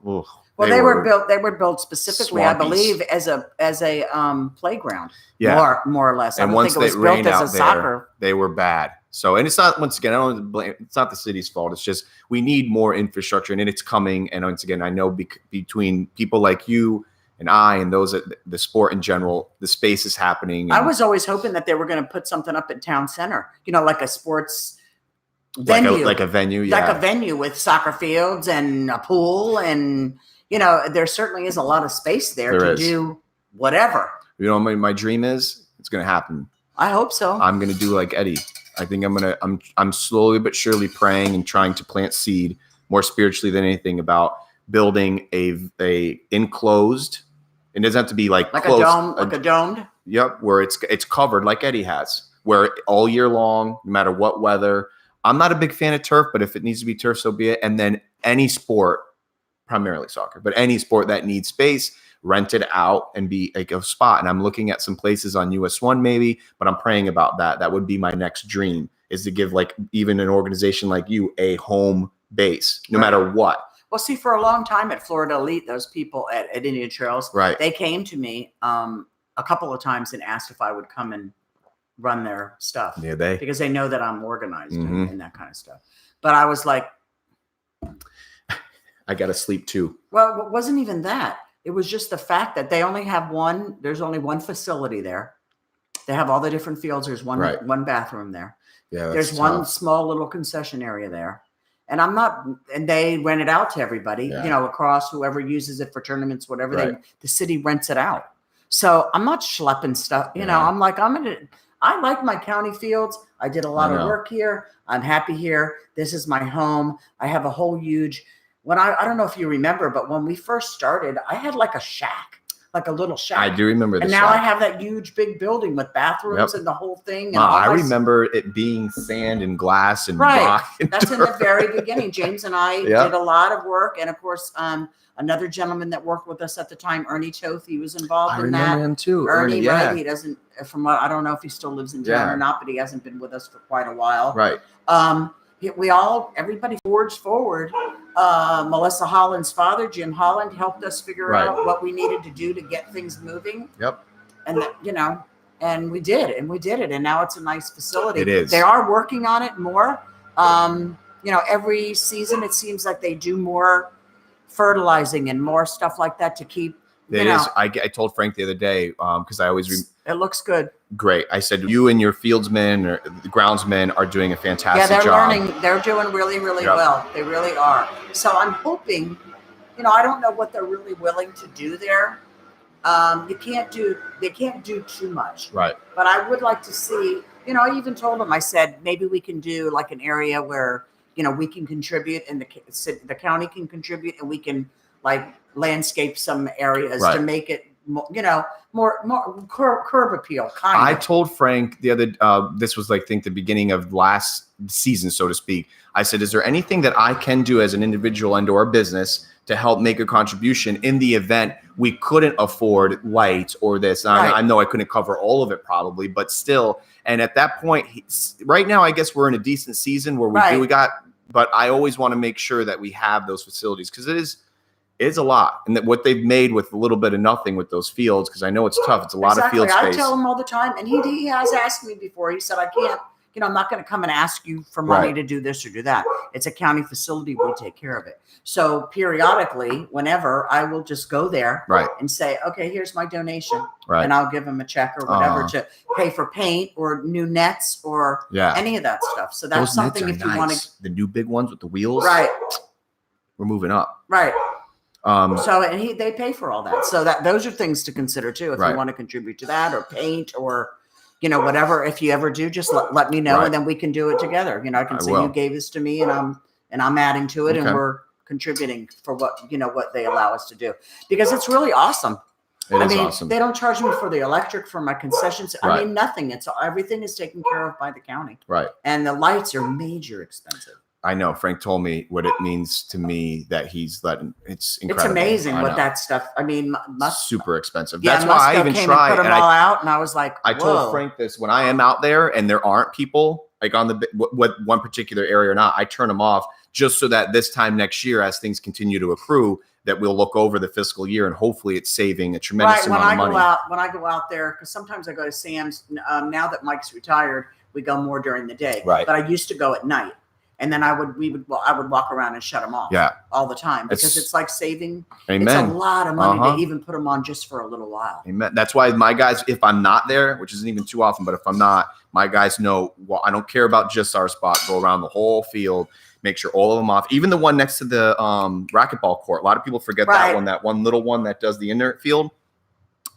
they were built specifically, I believe, as a playground. Yeah, more or less. And once they rained out there, they were bad. So, and it's not, once again, I don't blame. It's not the city's fault. It's just we need more infrastructure, and it's coming. And once again, I know between people like you and I and those at the sport in general, the space is happening. I was always hoping that they were going to put something up at Town Center, like a sports venue, like a venue, like a venue with soccer fields and a pool, and there certainly is a lot of space there to do whatever. My dream is, it's going to happen. I hope so. I'm going to do like Eddie. I think I'm slowly but surely praying and trying to plant seed, more spiritually than anything, about building a enclosed. It doesn't have to be like closed, a domed. Yep, where it's covered like Eddie has, where all year long, no matter what weather. I'm not a big fan of turf, but if it needs to be turf, so be it. And then any sport, primarily soccer, but any sport that needs space, rent it out and be like a spot. And I'm looking at some places on US 1 maybe, but I'm praying about that. That would be my next dream, is to give like even an organization like you a home base, no matter what. Well, see, for a long time at Florida Elite, those people at Indian Trails, they came to me a couple of times and asked if I would come and run their stuff. Yeah, because they know that I'm organized and that kind of stuff. But I was like, I got to sleep too. Well, it wasn't even that. It was just the fact that they only have there's only one facility there. They have all the different fields. There's one bathroom there. Yeah, there's one small little concession area there. And and they rent it out to everybody, across whoever uses it for tournaments, whatever the city rents it out. So I'm not schlepping stuff, I'm like, I like my county fields. I did a lot of work here. I'm happy here. This is my home. I have a whole huge, I don't know if you remember, but when we first started, I had like a shack. Like a little shack. I do remember that. And now I have that huge big building with bathrooms and the whole thing. And I remember it being sand and glass and rock. And that's dirt. In the very beginning. James and I did a lot of work. And of course, another gentleman that worked with us at the time, Ernie Toth, he was involved in that. I remember him too. Ernie, right? He doesn't, I don't know if he still lives in town or not, but he hasn't been with us for quite a while. Right. Everybody forged forward. Melissa Holland's father, Jim Holland, helped us figure out what we needed to do to get things moving. Yep. And and we did it. And now it's a nice facility. It is. They are working on it more. Every season it seems like they do more fertilizing and more stuff like that to keep. It is. I told Frank the other day because I always. It looks good. Great. I said you and your fieldsmen or the groundsmen are doing a fantastic job. Yeah, they're learning. They're doing really, really well. They really are. So I'm hoping, I don't know what they're really willing to do there. They can't do too much. Right. But I would like to see, I even told them, I said, maybe we can do like an area where, we can contribute and the county can contribute and we can like landscape some areas to make it, more curb appeal. I told Frank the other, this was like, I think the beginning of last season, so to speak. I said, is there anything that I can do as an individual and or business to help make a contribution in the event we couldn't afford lights or this? I know I couldn't cover all of it probably, but still. And at that point, right now, I guess we're in a decent season where but I always want to make sure that we have those facilities because it's a lot. And that what they've made with a little bit of nothing with those fields, because I know it's tough. It's a lot of field space. I tell him all the time. And he has asked me before. He said, I can't, I'm not going to come and ask you for money to do this or do that. It's a county facility. We take care of it. So periodically, whenever, I will just go there and say, okay, here's my donation. Right. And I'll give them a check or whatever to pay for paint or new nets or any of that stuff. So that's something if you want to. The new big ones with the wheels. Right. We're moving up. Right. They pay for all that. So those are things to consider too. If you want to contribute to that or paint or, whatever, if you ever do, just let me know and then we can do it together. I can say you gave this to me and I'm adding to it and we're contributing for what they allow us to do because it's really awesome. It is awesome. They don't charge me for the electric, for my concessions. I mean, nothing. Everything is taken care of by the county. Right. And the lights are major expensive. I know. Frank told me what it means to me that he's letting. It's incredible. It's amazing what that stuff. I mean, super expensive. That's why I even tried. Put them all out, and I was like, I told Frank this when I am out there and there aren't people like on the what one particular area or not. I turn them off just so that this time next year, as things continue to accrue, that we'll look over the fiscal year and hopefully it's saving a tremendous amount of money. When I go out there, because sometimes I go to Sam's. Now that Mike's retired, we go more during the day. Right. But I used to go at night. And then I would walk around and shut them off all the time because it's like saving. Amen. It's a lot of money to even put them on just for a little while. Amen. That's why my guys, if I'm not there, which isn't even too often, but if I'm not, my guys know, well, I don't care about just our spot. Go around the whole field, make sure all of them off. Even the one next to the racquetball court. A lot of people forget that one little one that does the inert field.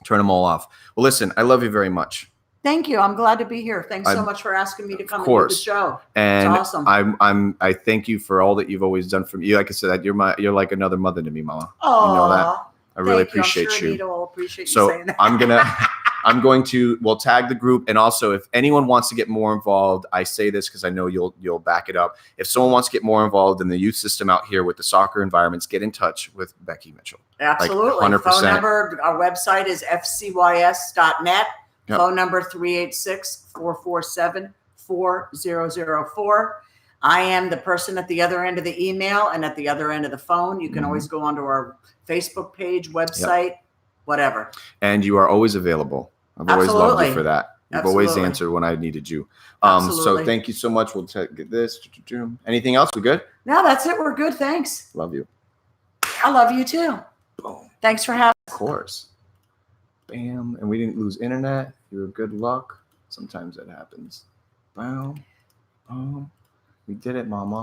Turn them all off. Well, listen, I love you very much. Thank you. I'm glad to be here. Thanks so much for asking me to come and do the show. And it's awesome. I thank you for all that you've always done for me. Like I said, you're like another mother to me, Mama. Oh, you know that. I really appreciate you. Anita will appreciate you saying that. We'll tag the group. And also if anyone wants to get more involved, I say this because I know you'll back it up. If someone wants to get more involved in the youth system out here with the soccer environments, get in touch with Becky Mitchell. Absolutely. Like 100%. Phone number, our website is fcys.net. Yep. Phone number 386-447-4004. I am the person at the other end of the email and at the other end of the phone. You can always go onto our Facebook page, website, whatever. And you are always available. I've always loved you for that. You've always answered when I needed you. So thank you so much. We'll get this. Anything else? We good? No, that's it. We're good. Thanks. Love you. I love you too. Boom. Thanks for having us. Of course. Bam. And we didn't lose internet. You were good luck. Sometimes that happens. Wow. We did it, Mama.